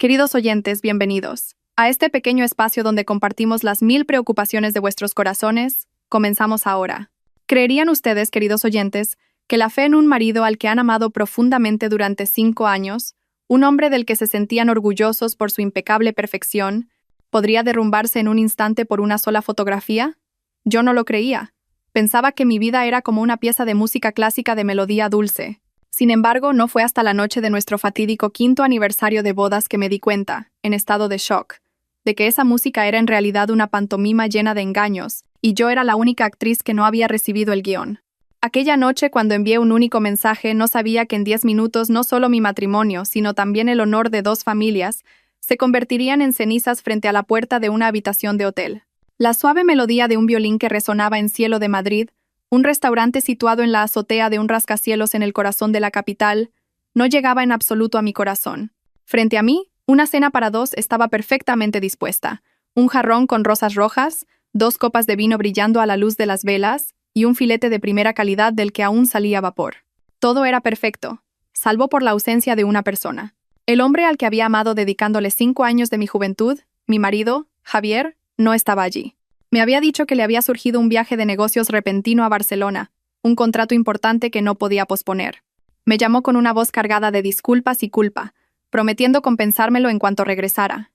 Queridos oyentes, bienvenidos a este pequeño espacio donde compartimos las 1000 preocupaciones de vuestros corazones. Comenzamos ahora. ¿Creerían ustedes, queridos oyentes, que la fe en un marido al que han amado profundamente durante 5 años, un hombre del que se sentían orgullosos por su impecable perfección, podría derrumbarse en un instante por una sola fotografía? Yo no lo creía. Pensaba que mi vida era como una pieza de música clásica de melodía dulce. Sin embargo, no fue hasta la noche de nuestro fatídico 5º aniversario de bodas que me di cuenta, en estado de shock, de que esa música era en realidad una pantomima llena de engaños, y yo era la única actriz que no había recibido el guión. Aquella noche, cuando envié un único mensaje, no sabía que en 10 minutos no solo mi matrimonio, sino también el honor de 2 familias, se convertirían en cenizas frente a la puerta de una habitación de hotel. La suave melodía de un violín que resonaba en Cielo de Madrid, un restaurante situado en la azotea de un rascacielos en el corazón de la capital, no llegaba en absoluto a mi corazón. Frente a mí, una cena para 2 estaba perfectamente dispuesta. Un jarrón con rosas rojas, 2 copas de vino brillando a la luz de las velas y un filete de primera calidad del que aún salía vapor. Todo era perfecto, salvo por la ausencia de una persona. El hombre al que había amado dedicándole 5 años de mi juventud, mi marido, Javier, no estaba allí. Me había dicho que le había surgido un viaje de negocios repentino a Barcelona, un contrato importante que no podía posponer. Me llamó con una voz cargada de disculpas y culpa, prometiendo compensármelo en cuanto regresara.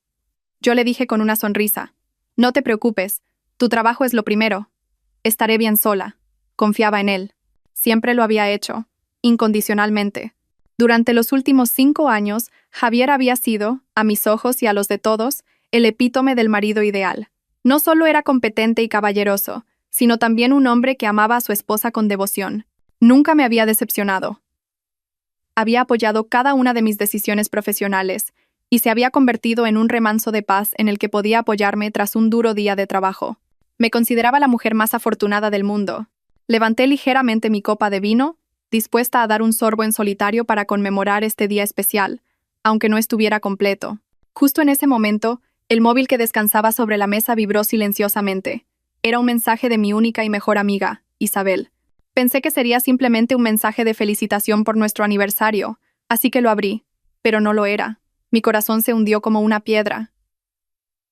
Yo le dije con una sonrisa: «No te preocupes, tu trabajo es lo primero. Estaré bien sola». Confiaba en él. Siempre lo había hecho, incondicionalmente. Durante los últimos 5 años, Javier había sido, a mis ojos y a los de todos, el epítome del marido ideal. No solo era competente y caballeroso, sino también un hombre que amaba a su esposa con devoción. Nunca me había decepcionado. Había apoyado cada una de mis decisiones profesionales y se había convertido en un remanso de paz en el que podía apoyarme tras un duro día de trabajo. Me consideraba la mujer más afortunada del mundo. Levanté ligeramente mi copa de vino, dispuesta a dar un sorbo en solitario para conmemorar este día especial, aunque no estuviera completo. Justo en ese momento, el móvil que descansaba sobre la mesa vibró silenciosamente. Era un mensaje de mi única y mejor amiga, Isabel. Pensé que sería simplemente un mensaje de felicitación por nuestro aniversario, así que lo abrí, pero no lo era. Mi corazón se hundió como una piedra.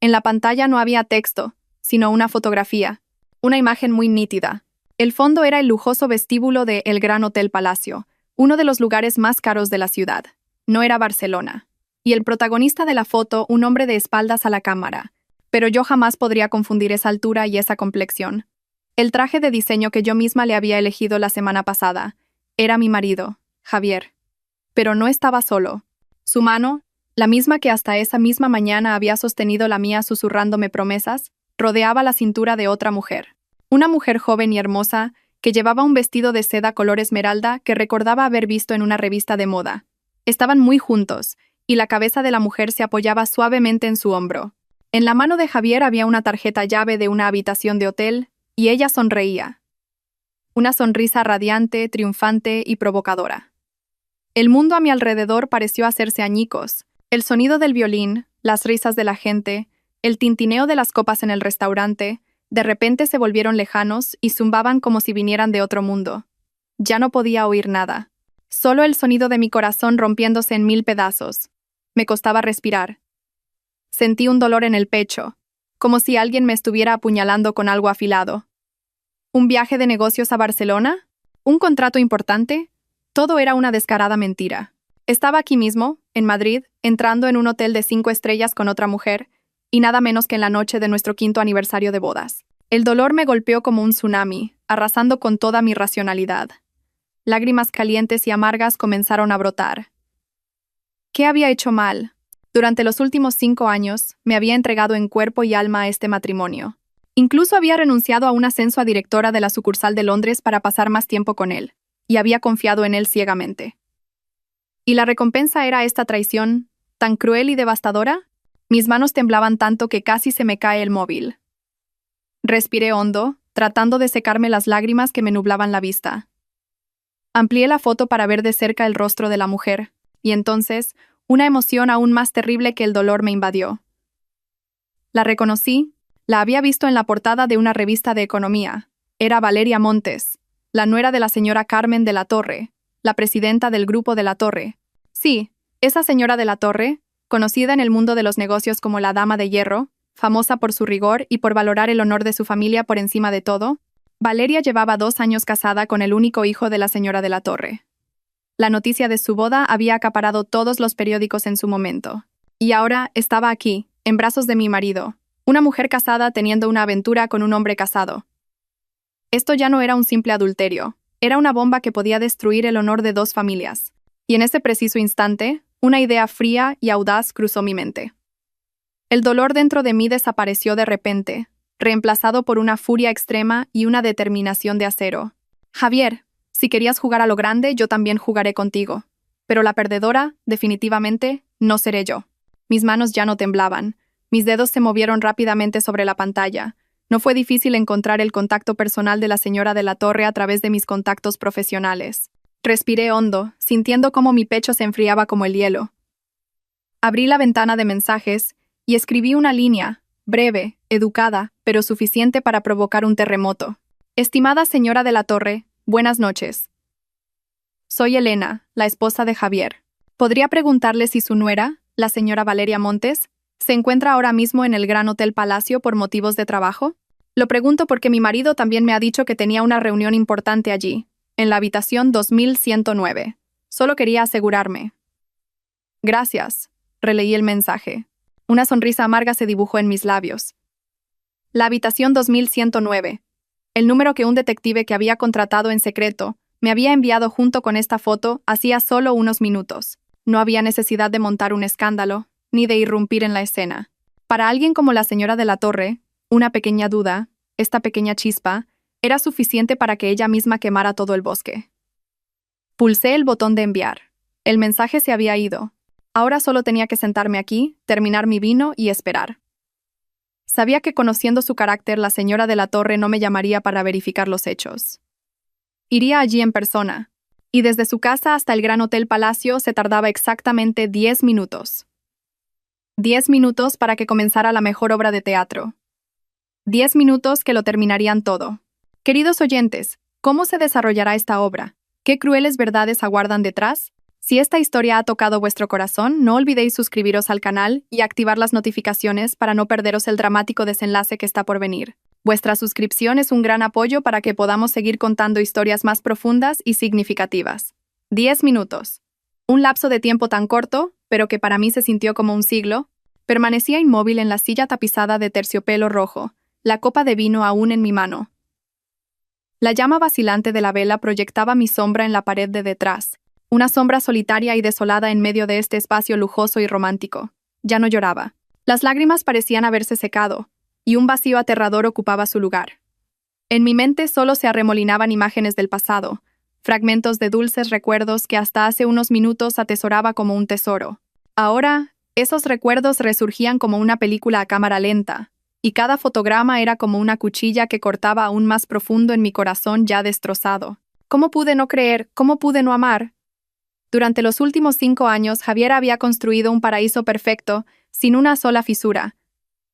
En la pantalla no había texto, sino una fotografía, una imagen muy nítida. El fondo era el lujoso vestíbulo de El Gran Hotel Palacio, uno de los lugares más caros de la ciudad. No era Barcelona. Y el protagonista de la foto, un hombre de espaldas a la cámara. Pero yo jamás podría confundir esa altura y esa complexión. El traje de diseño que yo misma le había elegido la semana pasada era mi marido, Javier. Pero no estaba solo. Su mano, la misma que hasta esa misma mañana había sostenido la mía susurrándome promesas, rodeaba la cintura de otra mujer. Una mujer joven y hermosa que llevaba un vestido de seda color esmeralda que recordaba haber visto en una revista de moda. Estaban muy juntos, y la cabeza de la mujer se apoyaba suavemente en su hombro. En la mano de Javier había una tarjeta llave de una habitación de hotel, y ella sonreía. Una sonrisa radiante, triunfante y provocadora. El mundo a mi alrededor pareció hacerse añicos. El sonido del violín, las risas de la gente, el tintineo de las copas en el restaurante, de repente se volvieron lejanos y zumbaban como si vinieran de otro mundo. Ya no podía oír nada. Solo el sonido de mi corazón rompiéndose en 1000 pedazos. Me costaba respirar. Sentí un dolor en el pecho, como si alguien me estuviera apuñalando con algo afilado. ¿Un viaje de negocios a Barcelona? ¿Un contrato importante? Todo era una descarada mentira. Estaba aquí mismo, en Madrid, entrando en un hotel de 5 estrellas con otra mujer, y nada menos que en la noche de nuestro 5º aniversario de bodas. El dolor me golpeó como un tsunami, arrasando con toda mi racionalidad. Lágrimas calientes y amargas comenzaron a brotar. ¿Qué había hecho mal? Durante los últimos 5 años, me había entregado en cuerpo y alma a este matrimonio. Incluso había renunciado a un ascenso a directora de la sucursal de Londres para pasar más tiempo con él, y había confiado en él ciegamente. ¿Y la recompensa era esta traición, tan cruel y devastadora? Mis manos temblaban tanto que casi se me cae el móvil. Respiré hondo, tratando de secarme las lágrimas que me nublaban la vista. Amplié la foto para ver de cerca el rostro de la mujer, y entonces, una emoción aún más terrible que el dolor me invadió. La reconocí, la había visto en la portada de una revista de economía. Era Valeria Montes, la nuera de la señora Carmen de la Torre, la presidenta del Grupo de la Torre. Sí, esa señora de la Torre, conocida en el mundo de los negocios como la Dama de Hierro, famosa por su rigor y por valorar el honor de su familia por encima de todo, Valeria llevaba 2 años casada con el único hijo de la señora de la Torre. La noticia de su boda había acaparado todos los periódicos en su momento. Y ahora estaba aquí, en brazos de mi marido, una mujer casada teniendo una aventura con un hombre casado. Esto ya no era un simple adulterio, era una bomba que podía destruir el honor de 2 familias. Y en ese preciso instante, una idea fría y audaz cruzó mi mente. El dolor dentro de mí desapareció de repente, reemplazado por una furia extrema y una determinación de acero. Javier, si querías jugar a lo grande, yo también jugaré contigo. Pero la perdedora, definitivamente, no seré yo. Mis manos ya no temblaban. Mis dedos se movieron rápidamente sobre la pantalla. No fue difícil encontrar el contacto personal de la señora de la Torre a través de mis contactos profesionales. Respiré hondo, sintiendo cómo mi pecho se enfriaba como el hielo. Abrí la ventana de mensajes y escribí una línea, breve, educada, pero suficiente para provocar un terremoto. Estimada señora de la Torre, buenas noches. Soy Elena, la esposa de Javier. ¿Podría preguntarle si su nuera, la señora Valeria Montes, se encuentra ahora mismo en el Gran Hotel Palacio por motivos de trabajo? Lo pregunto porque mi marido también me ha dicho que tenía una reunión importante allí, en la habitación 2109. Solo quería asegurarme. Gracias, releí el mensaje. Una sonrisa amarga se dibujó en mis labios. La habitación 2109. El número que un detective que había contratado en secreto me había enviado junto con esta foto hacía solo unos minutos. No había necesidad de montar un escándalo, ni de irrumpir en la escena. Para alguien como la señora de la Torre, una pequeña duda, esta pequeña chispa, era suficiente para que ella misma quemara todo el bosque. Pulsé el botón de enviar. El mensaje se había ido. Ahora solo tenía que sentarme aquí, terminar mi vino y esperar. Sabía que conociendo su carácter, la señora de la Torre no me llamaría para verificar los hechos. Iría allí en persona, y desde su casa hasta el Gran Hotel Palacio se tardaba exactamente 10 minutos. 10 minutos para que comenzara la mejor obra de teatro. 10 minutos que lo terminarían todo. Queridos oyentes, ¿cómo se desarrollará esta obra? ¿Qué crueles verdades aguardan detrás? Si esta historia ha tocado vuestro corazón, no olvidéis suscribiros al canal y activar las notificaciones para no perderos el dramático desenlace que está por venir. Vuestra suscripción es un gran apoyo para que podamos seguir contando historias más profundas y significativas. 10 minutos. Un lapso de tiempo tan corto, pero que para mí se sintió como un siglo. Permanecía inmóvil en la silla tapizada de terciopelo rojo, la copa de vino aún en mi mano. La llama vacilante de la vela proyectaba mi sombra en la pared de detrás, una sombra solitaria y desolada en medio de este espacio lujoso y romántico. Ya no lloraba. Las lágrimas parecían haberse secado, y un vacío aterrador ocupaba su lugar. En mi mente solo se arremolinaban imágenes del pasado, fragmentos de dulces recuerdos que hasta hace unos minutos atesoraba como un tesoro. Ahora, esos recuerdos resurgían como una película a cámara lenta, y cada fotograma era como una cuchilla que cortaba aún más profundo en mi corazón ya destrozado. ¿Cómo pude no creer? ¿Cómo pude no amar? Durante los últimos 5 años, Javier había construido un paraíso perfecto, sin una sola fisura.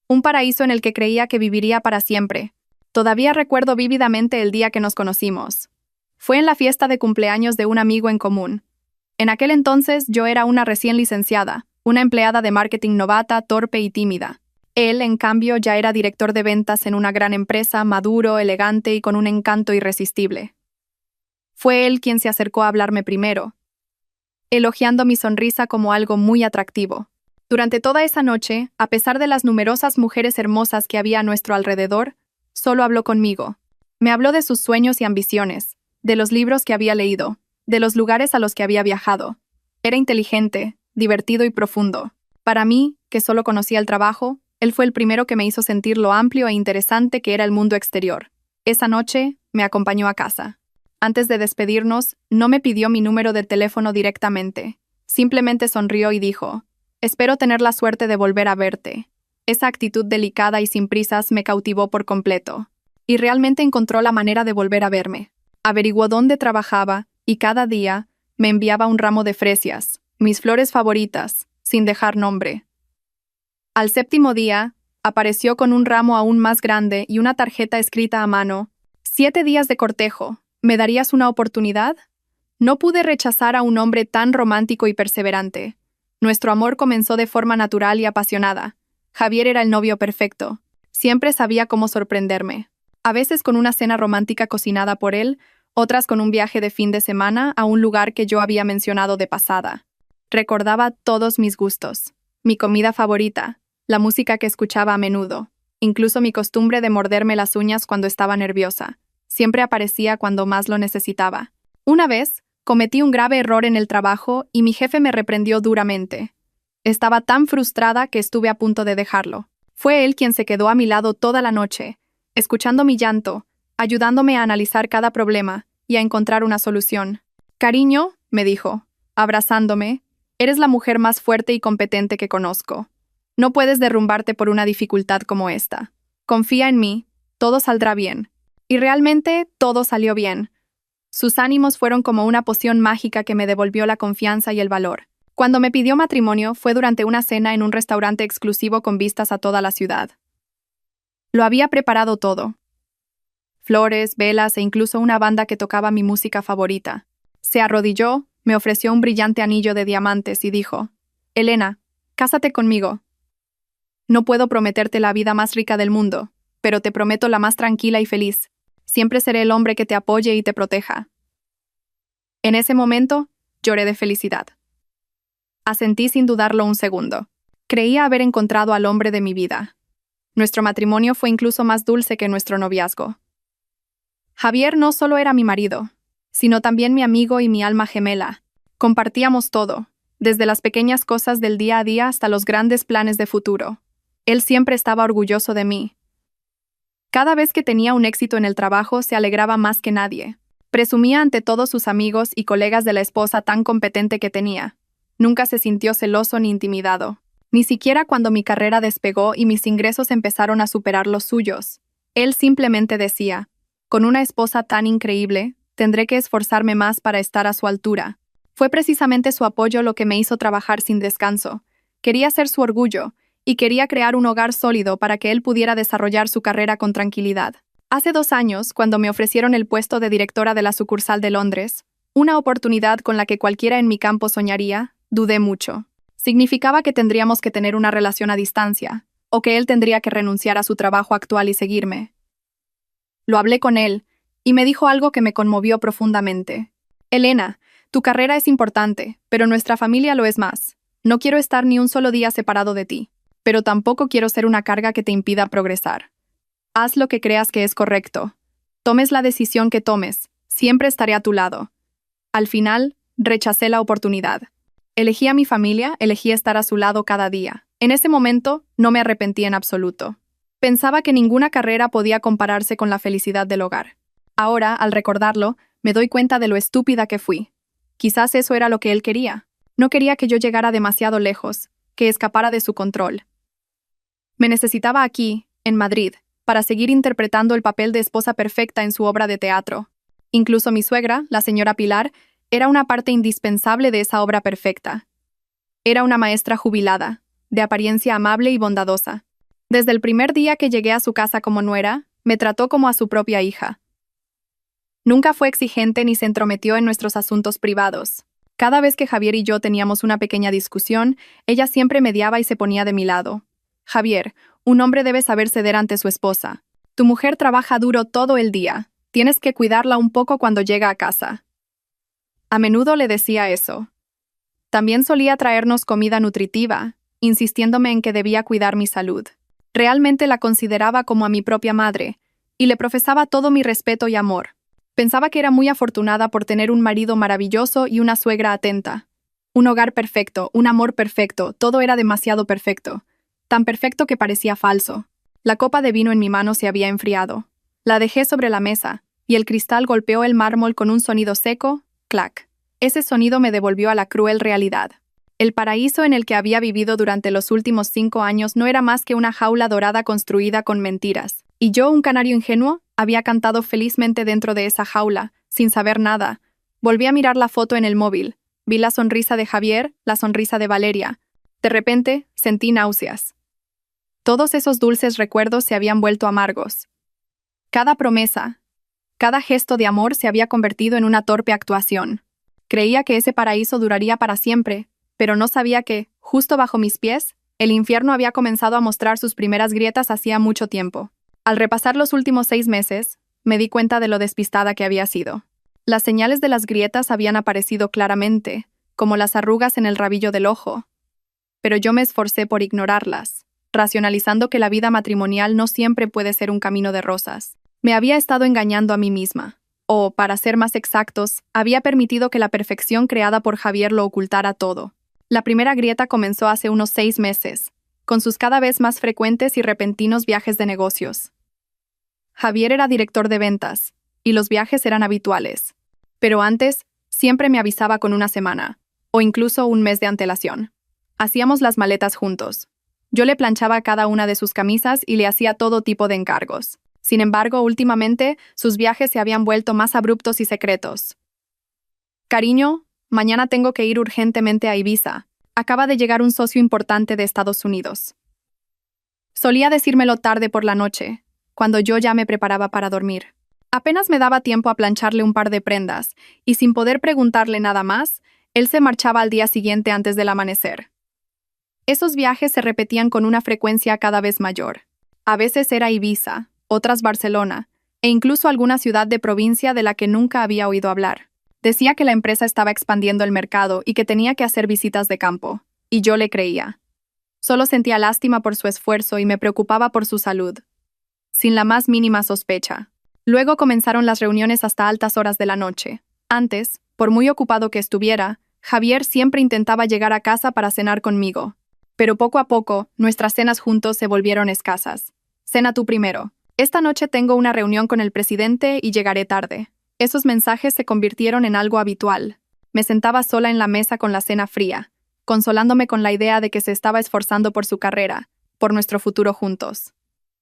Un paraíso en el que creía que viviría para siempre. Todavía recuerdo vívidamente el día que nos conocimos. Fue en la fiesta de cumpleaños de un amigo en común. En aquel entonces yo era una recién licenciada, una empleada de marketing novata, torpe y tímida. Él, en cambio, ya era director de ventas en una gran empresa, maduro, elegante y con un encanto irresistible. Fue él quien se acercó a hablarme primero, elogiando mi sonrisa como algo muy atractivo. Durante toda esa noche, a pesar de las numerosas mujeres hermosas que había a nuestro alrededor, solo habló conmigo. Me habló de sus sueños y ambiciones, de los libros que había leído, de los lugares a los que había viajado. Era inteligente, divertido y profundo. Para mí, que solo conocía el trabajo, él fue el primero que me hizo sentir lo amplio e interesante que era el mundo exterior. Esa noche, me acompañó a casa. Antes de despedirnos, no me pidió mi número de teléfono directamente. Simplemente sonrió y dijo: «Espero tener la suerte de volver a verte». Esa actitud delicada y sin prisas me cautivó por completo. Y realmente encontró la manera de volver a verme. Averiguó dónde trabajaba y cada día me enviaba un ramo de fresias, mis flores favoritas, sin dejar nombre. Al 7º día, apareció con un ramo aún más grande y una tarjeta escrita a mano: «7 días de cortejo. ¿Me darías una oportunidad?». No pude rechazar a un hombre tan romántico y perseverante. Nuestro amor comenzó de forma natural y apasionada. Javier era el novio perfecto. Siempre sabía cómo sorprenderme. A veces con una cena romántica cocinada por él, otras con un viaje de fin de semana a un lugar que yo había mencionado de pasada. Recordaba todos mis gustos, mi comida favorita, la música que escuchaba a menudo, incluso mi costumbre de morderme las uñas cuando estaba nerviosa. Siempre aparecía cuando más lo necesitaba. Una vez, cometí un grave error en el trabajo y mi jefe me reprendió duramente. Estaba tan frustrada que estuve a punto de dejarlo. Fue él quien se quedó a mi lado toda la noche, escuchando mi llanto, ayudándome a analizar cada problema y a encontrar una solución. «Cariño», me dijo, abrazándome, «eres la mujer más fuerte y competente que conozco. No puedes derrumbarte por una dificultad como esta. Confía en mí, todo saldrá bien». Y realmente todo salió bien. Sus ánimos fueron como una poción mágica que me devolvió la confianza y el valor. Cuando me pidió matrimonio fue durante una cena en un restaurante exclusivo con vistas a toda la ciudad. Lo había preparado todo. Flores, velas e incluso una banda que tocaba mi música favorita. Se arrodilló, me ofreció un brillante anillo de diamantes y dijo: «Elena, cásate conmigo. No puedo prometerte la vida más rica del mundo, pero te prometo la más tranquila y feliz. Siempre seré el hombre que te apoye y te proteja». En ese momento, lloré de felicidad. Asentí sin dudarlo un segundo. Creía haber encontrado al hombre de mi vida. Nuestro matrimonio fue incluso más dulce que nuestro noviazgo. Javier no solo era mi marido, sino también mi amigo y mi alma gemela. Compartíamos todo, desde las pequeñas cosas del día a día hasta los grandes planes de futuro. Él siempre estaba orgulloso de mí. Cada vez que tenía un éxito en el trabajo, se alegraba más que nadie. Presumía ante todos sus amigos y colegas de la esposa tan competente que tenía. Nunca se sintió celoso ni intimidado. Ni siquiera cuando mi carrera despegó y mis ingresos empezaron a superar los suyos. Él simplemente decía: «Con una esposa tan increíble, tendré que esforzarme más para estar a su altura». Fue precisamente su apoyo lo que me hizo trabajar sin descanso. Quería ser su orgullo, y quería crear un hogar sólido para que él pudiera desarrollar su carrera con tranquilidad. Hace 2 años, cuando me ofrecieron el puesto de directora de la sucursal de Londres, una oportunidad con la que cualquiera en mi campo soñaría, dudé mucho. Significaba que tendríamos que tener una relación a distancia, o que él tendría que renunciar a su trabajo actual y seguirme. Lo hablé con él, y me dijo algo que me conmovió profundamente. «Elena, tu carrera es importante, pero nuestra familia lo es más. No quiero estar ni un solo día separado de ti, pero tampoco quiero ser una carga que te impida progresar. Haz lo que creas que es correcto. Tomes la decisión que tomes, siempre estaré a tu lado». Al final, rechacé la oportunidad. Elegí a mi familia, elegí estar a su lado cada día. En ese momento, no me arrepentí en absoluto. Pensaba que ninguna carrera podía compararse con la felicidad del hogar. Ahora, al recordarlo, me doy cuenta de lo estúpida que fui. Quizás eso era lo que él quería. No quería que yo llegara demasiado lejos, que escapara de su control. Me necesitaba aquí, en Madrid, para seguir interpretando el papel de esposa perfecta en su obra de teatro. Incluso mi suegra, la señora Pilar, era una parte indispensable de esa obra perfecta. Era una maestra jubilada, de apariencia amable y bondadosa. Desde el primer día que llegué a su casa como nuera, me trató como a su propia hija. Nunca fue exigente ni se entrometió en nuestros asuntos privados. Cada vez que Javier y yo teníamos una pequeña discusión, ella siempre mediaba y se ponía de mi lado. «Javier, un hombre debe saber ceder ante su esposa. Tu mujer trabaja duro todo el día. Tienes que cuidarla un poco cuando llega a casa». A menudo le decía eso. También solía traernos comida nutritiva, insistiéndome en que debía cuidar mi salud. Realmente la consideraba como a mi propia madre, y le profesaba todo mi respeto y amor. Pensaba que era muy afortunada por tener un marido maravilloso y una suegra atenta. Un hogar perfecto, un amor perfecto, todo era demasiado perfecto. Tan perfecto que parecía falso. La copa de vino en mi mano se había enfriado. La dejé sobre la mesa, y el cristal golpeó el mármol con un sonido seco, clac. Ese sonido me devolvió a la cruel realidad. El paraíso en el que había vivido durante los últimos 5 años no era más que una jaula dorada construida con mentiras. Y yo, un canario ingenuo, había cantado felizmente dentro de esa jaula, sin saber nada. Volví a mirar la foto en el móvil. Vi la sonrisa de Javier, la sonrisa de Valeria. De repente, sentí náuseas. Todos esos dulces recuerdos se habían vuelto amargos. Cada promesa, cada gesto de amor se había convertido en una torpe actuación. Creía que ese paraíso duraría para siempre, pero no sabía que, justo bajo mis pies, el infierno había comenzado a mostrar sus primeras grietas hacía mucho tiempo. Al repasar los últimos 6 meses, me di cuenta de lo despistada que había sido. Las señales de las grietas habían aparecido claramente, como las arrugas en el rabillo del ojo, pero yo me esforcé por ignorarlas, racionalizando que la vida matrimonial no siempre puede ser un camino de rosas. Me había estado engañando a mí misma, o, para ser más exactos, había permitido que la perfección creada por Javier lo ocultara todo. La primera grieta comenzó hace unos 6 meses, con sus cada vez más frecuentes y repentinos viajes de negocios. Javier era director de ventas, y los viajes eran habituales, pero antes siempre me avisaba con una semana, o incluso un mes de antelación. Hacíamos las maletas juntos. Yo le planchaba cada una de sus camisas y le hacía todo tipo de encargos. Sin embargo, últimamente, sus viajes se habían vuelto más abruptos y secretos. Cariño, mañana tengo que ir urgentemente a Ibiza. Acaba de llegar un socio importante de Estados Unidos. Solía decírmelo tarde por la noche, cuando yo ya me preparaba para dormir. Apenas me daba tiempo a plancharle un par de prendas, y sin poder preguntarle nada más, él se marchaba al día siguiente antes del amanecer. Esos viajes se repetían con una frecuencia cada vez mayor. A veces era Ibiza, otras Barcelona, e incluso alguna ciudad de provincia de la que nunca había oído hablar. Decía que la empresa estaba expandiendo el mercado y que tenía que hacer visitas de campo, y yo le creía. Solo sentía lástima por su esfuerzo y me preocupaba por su salud, sin la más mínima sospecha. Luego comenzaron las reuniones hasta altas horas de la noche. Antes, por muy ocupado que estuviera, Javier siempre intentaba llegar a casa para cenar conmigo. Pero poco a poco, nuestras cenas juntos se volvieron escasas. Cena tú primero. Esta noche tengo una reunión con el presidente y llegaré tarde. Esos mensajes se convirtieron en algo habitual. Me sentaba sola en la mesa con la cena fría, consolándome con la idea de que se estaba esforzando por su carrera, por nuestro futuro juntos.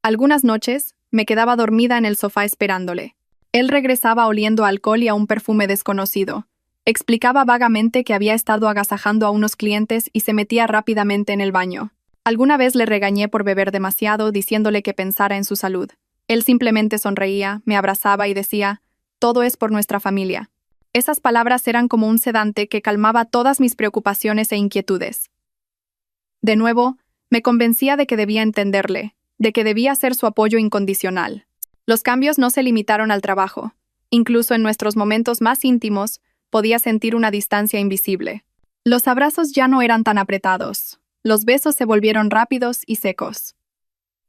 Algunas noches, me quedaba dormida en el sofá esperándole. Él regresaba oliendo a alcohol y a un perfume desconocido. Explicaba vagamente que había estado agasajando a unos clientes y se metía rápidamente en el baño. Alguna vez le regañé por beber demasiado, diciéndole que pensara en su salud. Él simplemente sonreía, me abrazaba y decía: «Todo es por nuestra familia». Esas palabras eran como un sedante que calmaba todas mis preocupaciones e inquietudes. De nuevo, me convencía de que debía entenderle, de que debía ser su apoyo incondicional. Los cambios no se limitaron al trabajo. Incluso en nuestros momentos más íntimos, podía sentir una distancia invisible. Los abrazos ya no eran tan apretados. Los besos se volvieron rápidos y secos.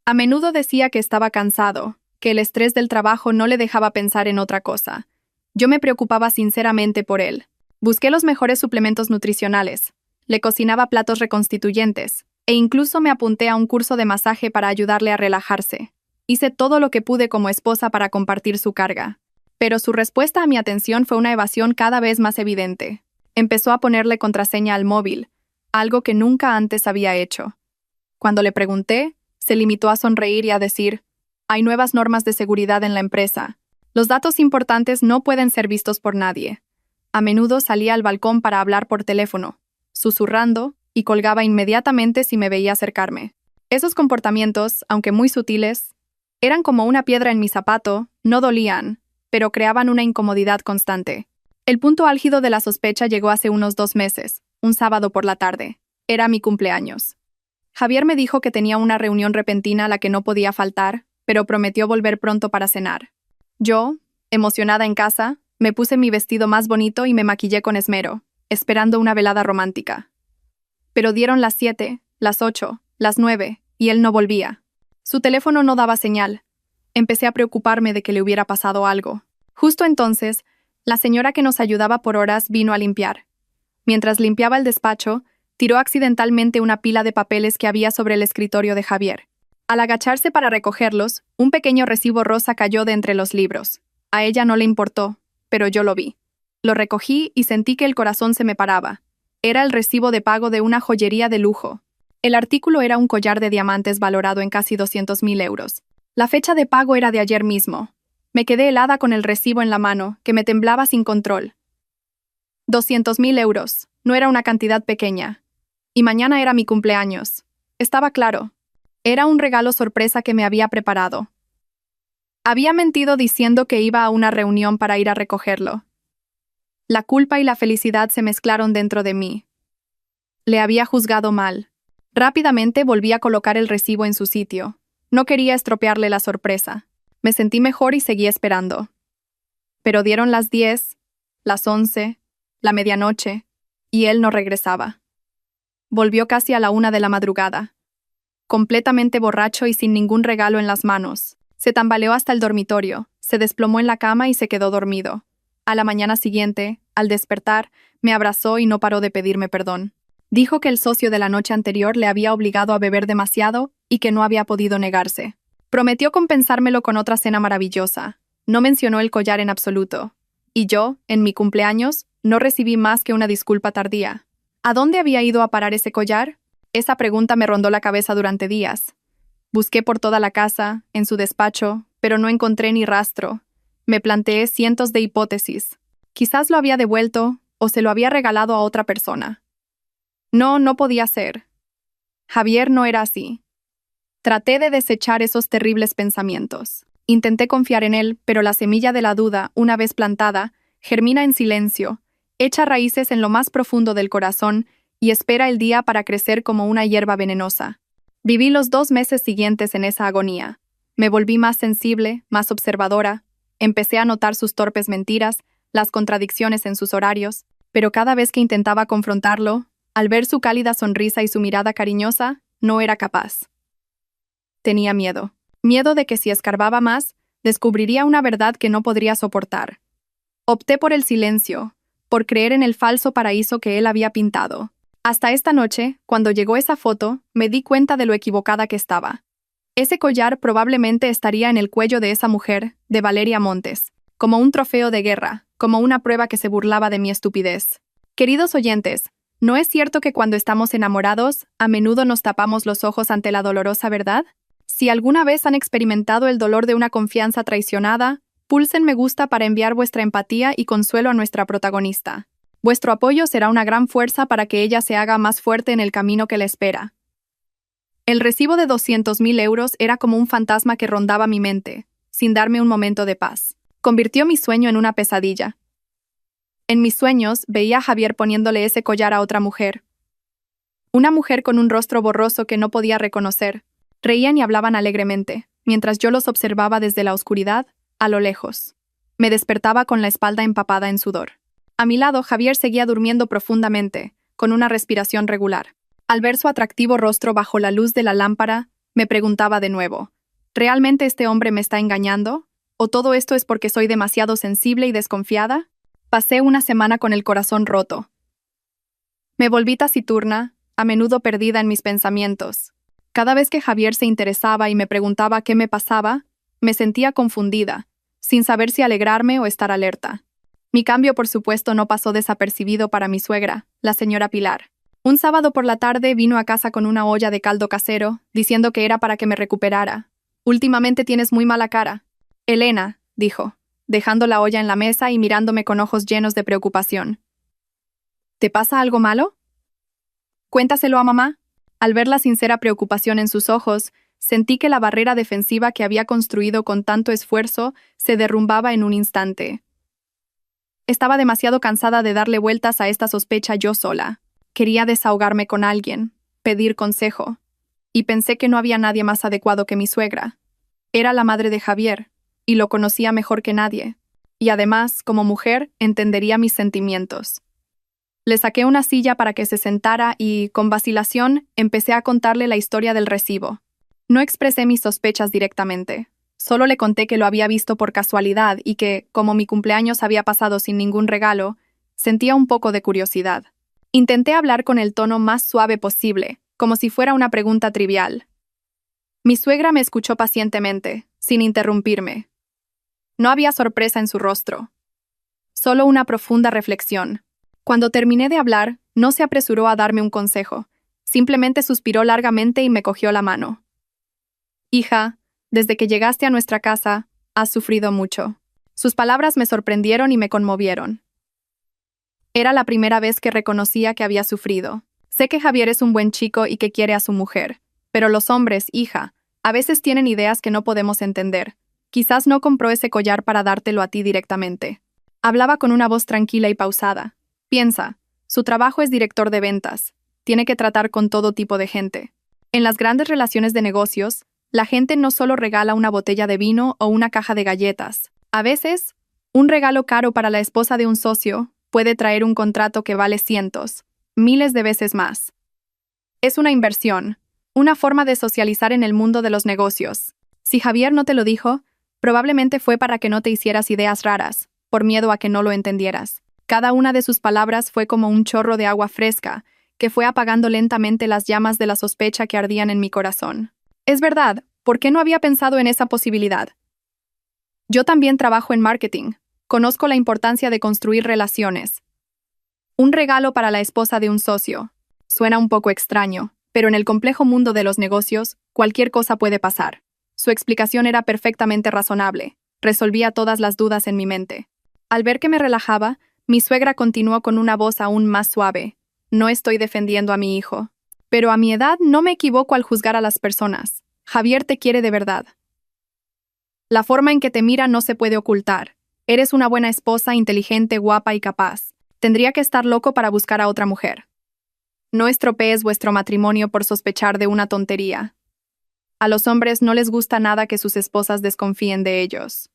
A menudo decía que estaba cansado, que el estrés del trabajo no le dejaba pensar en otra cosa. Yo me preocupaba sinceramente por él. Busqué los mejores suplementos nutricionales, le cocinaba platos reconstituyentes, e incluso me apunté a un curso de masaje para ayudarle a relajarse. Hice todo lo que pude como esposa para compartir su carga. Pero su respuesta a mi atención fue una evasión cada vez más evidente. Empezó a ponerle contraseña al móvil, algo que nunca antes había hecho. Cuando le pregunté, se limitó a sonreír y a decir: «Hay nuevas normas de seguridad en la empresa. Los datos importantes no pueden ser vistos por nadie». A menudo salía al balcón para hablar por teléfono, susurrando, y colgaba inmediatamente si me veía acercarme. Esos comportamientos, aunque muy sutiles, eran como una piedra en mi zapato, no dolían, pero creaban una incomodidad constante. El punto álgido de la sospecha llegó hace unos 2 meses, un sábado por la tarde. Era mi cumpleaños. Javier me dijo que tenía una reunión repentina a la que no podía faltar, pero prometió volver pronto para cenar. Yo, emocionada en casa, me puse mi vestido más bonito y me maquillé con esmero, esperando una velada romántica. Pero dieron las 7, las 8, las 9, y él no volvía. Su teléfono no daba señal. Empecé a preocuparme de que le hubiera pasado algo. Justo entonces, la señora que nos ayudaba por horas vino a limpiar. Mientras limpiaba el despacho, tiró accidentalmente una pila de papeles que había sobre el escritorio de Javier. Al agacharse para recogerlos, un pequeño recibo rosa cayó de entre los libros. A ella no le importó, pero yo lo vi. Lo recogí y sentí que el corazón se me paraba. Era el recibo de pago de una joyería de lujo. El artículo era un collar de diamantes valorado en casi 200.000 euros. La fecha de pago era de ayer mismo. Me quedé helada con el recibo en la mano, que me temblaba sin control. 200.000 euros. No era una cantidad pequeña. Y mañana era mi cumpleaños. Estaba claro. Era un regalo sorpresa que me había preparado. Había mentido diciendo que iba a una reunión para ir a recogerlo. La culpa y la felicidad se mezclaron dentro de mí. Le había juzgado mal. Rápidamente volví a colocar el recibo en su sitio. No quería estropearle la sorpresa. Me sentí mejor y seguí esperando. Pero dieron las 10, las 11, la medianoche, y él no regresaba. Volvió casi a la 1 de la madrugada. Completamente borracho y sin ningún regalo en las manos. Se tambaleó hasta el dormitorio, se desplomó en la cama y se quedó dormido. A la mañana siguiente, al despertar, me abrazó y no paró de pedirme perdón. Dijo que el socio de la noche anterior le había obligado a beber demasiado y que no había podido negarse. Prometió compensármelo con otra cena maravillosa. No mencionó el collar en absoluto. Y yo, en mi cumpleaños, no recibí más que una disculpa tardía. ¿A dónde había ido a parar ese collar? Esa pregunta me rondó la cabeza durante días. Busqué por toda la casa, en su despacho, pero no encontré ni rastro. Me planteé cientos de hipótesis. Quizás lo había devuelto o se lo había regalado a otra persona. No podía ser. Javier no era así. Traté de desechar esos terribles pensamientos. Intenté confiar en él, pero la semilla de la duda, una vez plantada, germina en silencio, echa raíces en lo más profundo del corazón y espera el día para crecer como una hierba venenosa. Viví los 2 meses siguientes en esa agonía. Me volví más sensible, más observadora. Empecé a notar sus torpes mentiras, las contradicciones en sus horarios, pero cada vez que intentaba confrontarlo, al ver su cálida sonrisa y su mirada cariñosa, no era capaz. Tenía miedo. Miedo de que si escarbaba más, descubriría una verdad que no podría soportar. Opté por el silencio, por creer en el falso paraíso que él había pintado. Hasta esta noche, cuando llegó esa foto, me di cuenta de lo equivocada que estaba. Ese collar probablemente estaría en el cuello de esa mujer, de Valeria Montes, como un trofeo de guerra, como una prueba que se burlaba de mi estupidez. Queridos oyentes, ¿no es cierto que cuando estamos enamorados, a menudo nos tapamos los ojos ante la dolorosa verdad? Si alguna vez han experimentado el dolor de una confianza traicionada, pulsen me gusta para enviar vuestra empatía y consuelo a nuestra protagonista. Vuestro apoyo será una gran fuerza para que ella se haga más fuerte en el camino que le espera. El recibo de 200.000 euros era como un fantasma que rondaba mi mente, sin darme un momento de paz. Convirtió mi sueño en una pesadilla. En mis sueños veía a Javier poniéndole ese collar a otra mujer. Una mujer con un rostro borroso que no podía reconocer. Reían y hablaban alegremente, mientras yo los observaba desde la oscuridad, a lo lejos. Me despertaba con la espalda empapada en sudor. A mi lado, Javier seguía durmiendo profundamente, con una respiración regular. Al ver su atractivo rostro bajo la luz de la lámpara, me preguntaba de nuevo, ¿realmente este hombre me está engañando? ¿O todo esto es porque soy demasiado sensible y desconfiada? Pasé una semana con el corazón roto. Me volví taciturna, a menudo perdida en mis pensamientos. Cada vez que Javier se interesaba y me preguntaba qué me pasaba, me sentía confundida, sin saber si alegrarme o estar alerta. Mi cambio, por supuesto, no pasó desapercibido para mi suegra, la señora Pilar. Un sábado por la tarde vino a casa con una olla de caldo casero, diciendo que era para que me recuperara. Últimamente tienes muy mala cara. Elena, dijo, dejando la olla en la mesa y mirándome con ojos llenos de preocupación. ¿Te pasa algo malo? Cuéntaselo a mamá. Al ver la sincera preocupación en sus ojos, sentí que la barrera defensiva que había construido con tanto esfuerzo se derrumbaba en un instante. Estaba demasiado cansada de darle vueltas a esta sospecha yo sola. Quería desahogarme con alguien, pedir consejo, y pensé que no había nadie más adecuado que mi suegra. Era la madre de Javier, y lo conocía mejor que nadie, y además, como mujer, entendería mis sentimientos. Le saqué una silla para que se sentara y, con vacilación, empecé a contarle la historia del recibo. No expresé mis sospechas directamente. Solo le conté que lo había visto por casualidad y que, como mi cumpleaños había pasado sin ningún regalo, sentía un poco de curiosidad. Intenté hablar con el tono más suave posible, como si fuera una pregunta trivial. Mi suegra me escuchó pacientemente, sin interrumpirme. No había sorpresa en su rostro, solo una profunda reflexión. Cuando terminé de hablar, no se apresuró a darme un consejo, simplemente suspiró largamente y me cogió la mano. Hija, desde que llegaste a nuestra casa, has sufrido mucho. Sus palabras me sorprendieron y me conmovieron. Era la primera vez que reconocía que había sufrido. Sé que Javier es un buen chico y que quiere a su mujer, pero los hombres, hija, a veces tienen ideas que no podemos entender. Quizás no compró ese collar para dártelo a ti directamente. Hablaba con una voz tranquila y pausada. Piensa, su trabajo es director de ventas. tiene que tratar con todo tipo de gente. En las grandes relaciones de negocios, la gente no solo regala una botella de vino o una caja de galletas. A veces, un regalo caro para la esposa de un socio puede traer un contrato que vale cientos, miles de veces más. Es una inversión, una forma de socializar en el mundo de los negocios. Si Javier no te lo dijo, probablemente fue para que no te hicieras ideas raras, por miedo a que no lo entendieras. Cada una de sus palabras fue como un chorro de agua fresca, que fue apagando lentamente las llamas de la sospecha que ardían en mi corazón. Es verdad, ¿por qué no había pensado en esa posibilidad? Yo también trabajo en marketing. Conozco la importancia de construir relaciones. Un regalo para la esposa de un socio. Suena un poco extraño, pero en el complejo mundo de los negocios, cualquier cosa puede pasar. Su explicación era perfectamente razonable. Resolvía todas las dudas en mi mente. Al ver que me relajaba, mi suegra continuó con una voz aún más suave. No estoy defendiendo a mi hijo. Pero a mi edad no me equivoco al juzgar a las personas. Javier te quiere de verdad. La forma en que te mira no se puede ocultar. Eres una buena esposa, inteligente, guapa y capaz. Tendría que estar loco para buscar a otra mujer. No estropees vuestro matrimonio por sospechar de una tontería. A los hombres no les gusta nada que sus esposas desconfíen de ellos.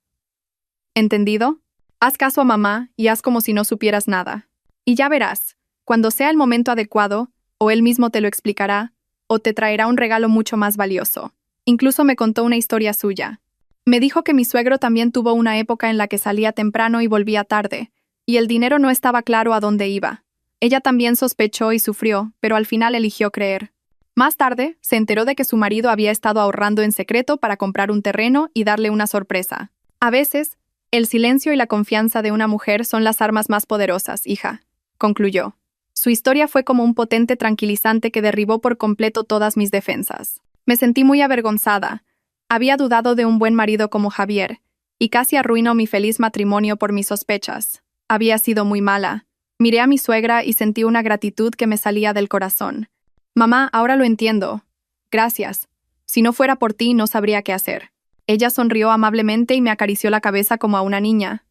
¿Entendido? Haz caso a mamá y haz como si no supieras nada. Y ya verás, cuando sea el momento adecuado, o él mismo te lo explicará, o te traerá un regalo mucho más valioso. Incluso me contó una historia suya. Me dijo que mi suegro también tuvo una época en la que salía temprano y volvía tarde, y el dinero no estaba claro a dónde iba. Ella también sospechó y sufrió, pero al final eligió creer. Más tarde, se enteró de que su marido había estado ahorrando en secreto para comprar un terreno y darle una sorpresa. A veces, el silencio y la confianza de una mujer son las armas más poderosas, hija, concluyó. Su historia fue como un potente tranquilizante que derribó por completo todas mis defensas. Me sentí muy avergonzada. Había dudado de un buen marido como Javier, y casi arruinó mi feliz matrimonio por mis sospechas. Había sido muy mala. Miré a mi suegra y sentí una gratitud que me salía del corazón. Mamá, ahora lo entiendo. Gracias. Si no fuera por ti, no sabría qué hacer. Ella sonrió amablemente y me acarició la cabeza como a una niña.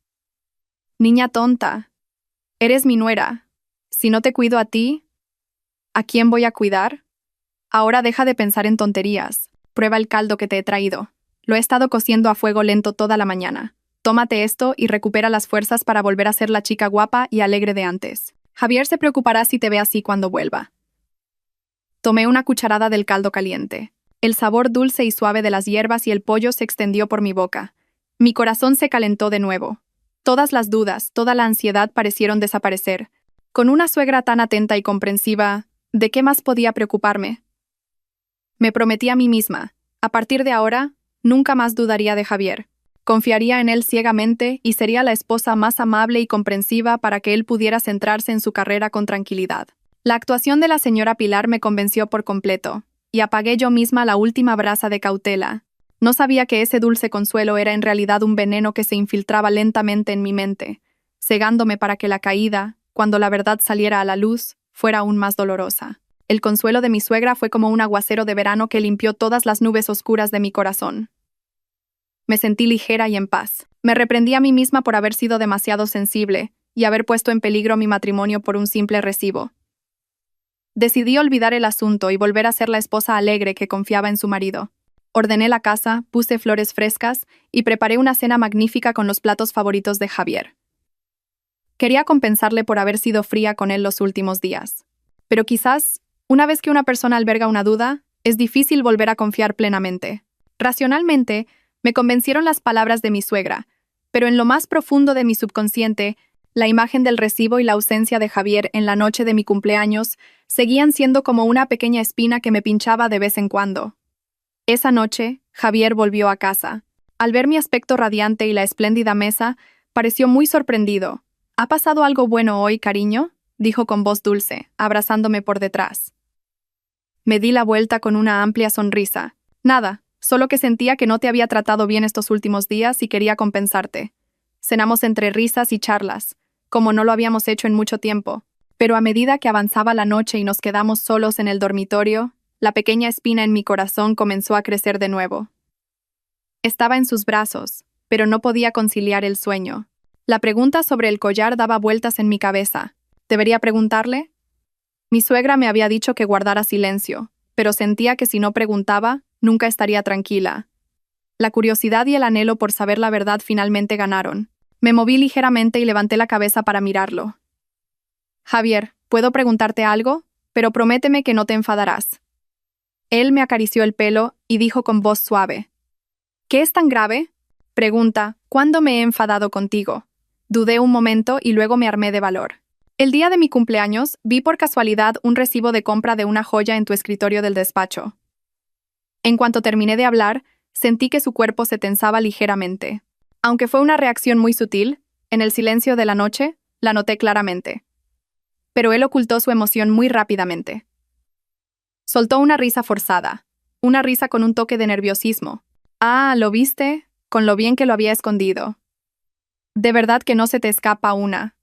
Niña tonta. Eres mi nuera. Si no te cuido a ti, ¿a quién voy a cuidar? Ahora deja de pensar en tonterías. Prueba el caldo que te he traído. Lo he estado cociendo a fuego lento toda la mañana. Tómate esto y recupera las fuerzas para volver a ser la chica guapa y alegre de antes. Javier se preocupará si te ve así cuando vuelva. Tomé una cucharada del caldo caliente. El sabor dulce y suave de las hierbas y el pollo se extendió por mi boca. Mi corazón se calentó de nuevo. Todas las dudas, toda la ansiedad parecieron desaparecer. Con una suegra tan atenta y comprensiva, ¿de qué más podía preocuparme? Me prometí a mí misma, a partir de ahora, nunca más dudaría de Javier. Confiaría en él ciegamente y sería la esposa más amable y comprensiva para que él pudiera centrarse en su carrera con tranquilidad. La actuación de la señora Pilar me convenció por completo, y apagué yo misma la última brasa de cautela. No sabía que ese dulce consuelo era en realidad un veneno que se infiltraba lentamente en mi mente, cegándome para que la caída, cuando la verdad saliera a la luz, fuera aún más dolorosa. El consuelo de mi suegra fue como un aguacero de verano que limpió todas las nubes oscuras de mi corazón. Me sentí ligera y en paz. Me reprendí a mí misma por haber sido demasiado sensible y haber puesto en peligro mi matrimonio por un simple recibo. Decidí olvidar el asunto y volver a ser la esposa alegre que confiaba en su marido. Ordené la casa, puse flores frescas y preparé una cena magnífica con los platos favoritos de Javier. Quería compensarle por haber sido fría con él los últimos días. Pero quizás, una vez que una persona alberga una duda, es difícil volver a confiar plenamente. Racionalmente, me convencieron las palabras de mi suegra, pero en lo más profundo de mi subconsciente, la imagen del recibo y la ausencia de Javier en la noche de mi cumpleaños seguían siendo como una pequeña espina que me pinchaba de vez en cuando. Esa noche, Javier volvió a casa. Al ver mi aspecto radiante y la espléndida mesa, pareció muy sorprendido. ¿Ha pasado algo bueno hoy, cariño?, dijo con voz dulce, abrazándome por detrás. Me di la vuelta con una amplia sonrisa. Nada, solo que sentía que no te había tratado bien estos últimos días y quería compensarte. Cenamos entre risas y charlas, como no lo habíamos hecho en mucho tiempo, pero a medida que avanzaba la noche y nos quedamos solos en el dormitorio, la pequeña espina en mi corazón comenzó a crecer de nuevo. Estaba en sus brazos, pero no podía conciliar el sueño. La pregunta sobre el collar daba vueltas en mi cabeza. ¿Debería preguntarle? Mi suegra me había dicho que guardara silencio, pero sentía que si no preguntaba, nunca estaría tranquila. La curiosidad y el anhelo por saber la verdad finalmente ganaron. Me moví ligeramente y levanté la cabeza para mirarlo. Javier, ¿puedo preguntarte algo? Pero prométeme que no te enfadarás. Él me acarició el pelo y dijo con voz suave. ¿Qué es tan grave? Pregunta, ¿cuándo me he enfadado contigo? Dudé un momento y luego me armé de valor. El día de mi cumpleaños, vi por casualidad un recibo de compra de una joya en tu escritorio del despacho. En cuanto terminé de hablar, sentí que su cuerpo se tensaba ligeramente. Aunque fue una reacción muy sutil, en el silencio de la noche, la noté claramente. Pero él ocultó su emoción muy rápidamente. Soltó una risa forzada, una risa con un toque de nerviosismo. Ah, ¿lo viste? Con lo bien que lo había escondido. De verdad que no se te escapa una,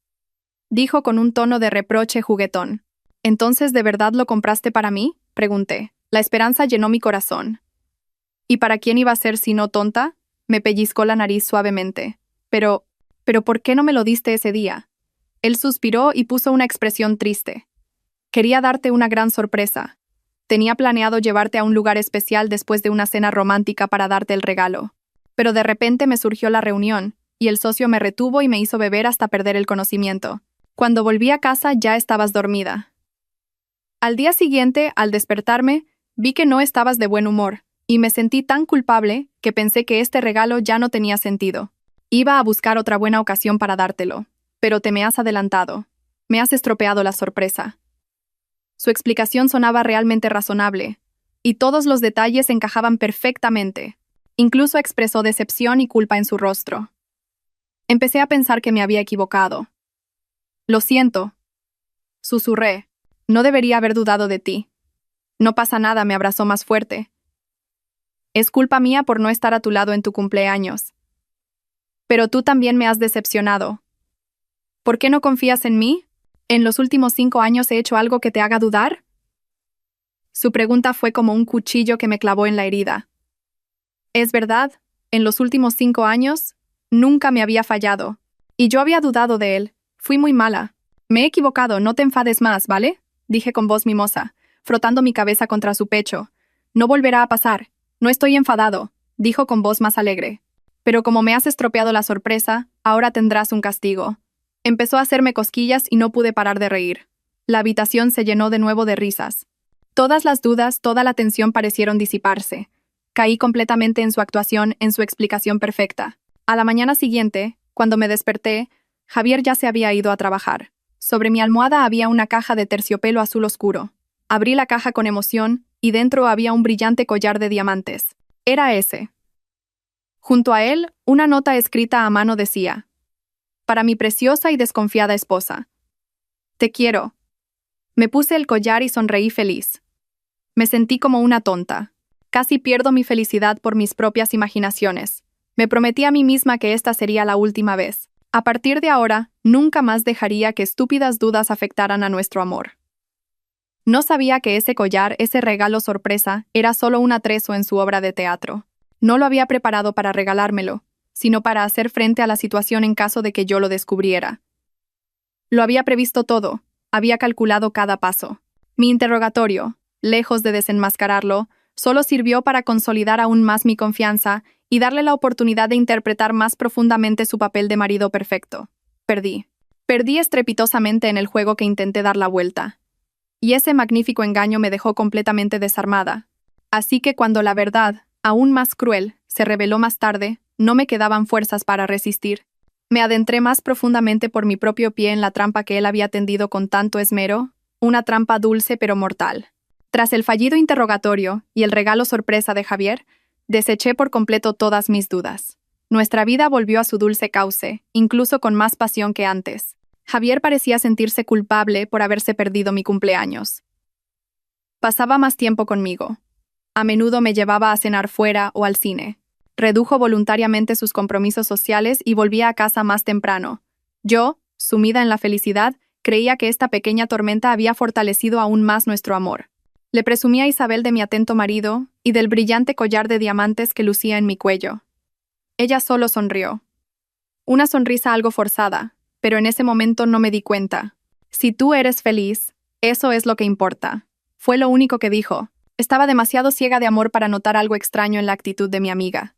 dijo con un tono de reproche juguetón. ¿Entonces de verdad lo compraste para mí? Pregunté. La esperanza llenó mi corazón. ¿Y para quién iba a ser si no tonta? Me pellizcó la nariz suavemente. Pero ¿por qué no me lo diste ese día? Él suspiró y puso una expresión triste. Quería darte una gran sorpresa. Tenía planeado llevarte a un lugar especial después de una cena romántica para darte el regalo. Pero de repente me surgió la reunión, y el socio me retuvo y me hizo beber hasta perder el conocimiento. Cuando volví a casa ya estabas dormida. Al día siguiente, al despertarme, vi que no estabas de buen humor, y me sentí tan culpable que pensé que este regalo ya no tenía sentido. Iba a buscar otra buena ocasión para dártelo, pero te me has adelantado. Me has estropeado la sorpresa. Su explicación sonaba realmente razonable, y todos los detalles encajaban perfectamente. Incluso expresó decepción y culpa en su rostro. Empecé a pensar que me había equivocado. Lo siento, susurré. No debería haber dudado de ti. No pasa nada, me abrazó más fuerte. Es culpa mía por no estar a tu lado en tu cumpleaños. Pero tú también me has decepcionado. ¿Por qué no confías en mí? ¿En los últimos 5 años he hecho algo que te haga dudar? Su pregunta fue como un cuchillo que me clavó en la herida. Es verdad, en los últimos 5 años, nunca me había fallado. Y yo había dudado de él. Fui muy mala. Me he equivocado, no te enfades más, ¿vale? Dije con voz mimosa, frotando mi cabeza contra su pecho. No volverá a pasar. No estoy enfadado, dijo con voz más alegre. Pero como me has estropeado la sorpresa, ahora tendrás un castigo. Empezó a hacerme cosquillas y no pude parar de reír. La habitación se llenó de nuevo de risas. Todas las dudas, toda la tensión parecieron disiparse. Caí completamente en su actuación, en su explicación perfecta. A la mañana siguiente, cuando me desperté, Javier ya se había ido a trabajar. Sobre mi almohada había una caja de terciopelo azul oscuro. Abrí la caja con emoción y dentro había un brillante collar de diamantes. Era ese. Junto a él, una nota escrita a mano decía: para mi preciosa y desconfiada esposa. Te quiero. Me puse el collar y sonreí feliz. Me sentí como una tonta. Casi pierdo mi felicidad por mis propias imaginaciones. Me prometí a mí misma que esta sería la última vez. A partir de ahora, nunca más dejaría que estúpidas dudas afectaran a nuestro amor. No sabía que ese collar, ese regalo sorpresa, era solo un atrezo en su obra de teatro. No lo había preparado para regalármelo, sino para hacer frente a la situación en caso de que yo lo descubriera. Lo había previsto todo, había calculado cada paso. Mi interrogatorio, lejos de desenmascararlo, solo sirvió para consolidar aún más mi confianza y darle la oportunidad de interpretar más profundamente su papel de marido perfecto. Perdí. Perdí estrepitosamente en el juego que intenté dar la vuelta. Y ese magnífico engaño me dejó completamente desarmada. Así que cuando la verdad, aún más cruel, se reveló más tarde, no me quedaban fuerzas para resistir. Me adentré más profundamente por mi propio pie en la trampa que él había tendido con tanto esmero, una trampa dulce pero mortal. Tras el fallido interrogatorio y el regalo sorpresa de Javier, deseché por completo todas mis dudas. Nuestra vida volvió a su dulce cauce, incluso con más pasión que antes. Javier parecía sentirse culpable por haberse perdido mi cumpleaños. Pasaba más tiempo conmigo. A menudo me llevaba a cenar fuera o al cine. Redujo voluntariamente sus compromisos sociales y volvía a casa más temprano. Yo, sumida en la felicidad, creía que esta pequeña tormenta había fortalecido aún más nuestro amor. Le presumí a Isabel de mi atento marido y del brillante collar de diamantes que lucía en mi cuello. Ella solo sonrió. Una sonrisa algo forzada, pero en ese momento no me di cuenta. Si tú eres feliz, Eso es lo que importa. Fue lo único que dijo. Estaba demasiado ciega de amor para notar algo extraño en la actitud de mi amiga.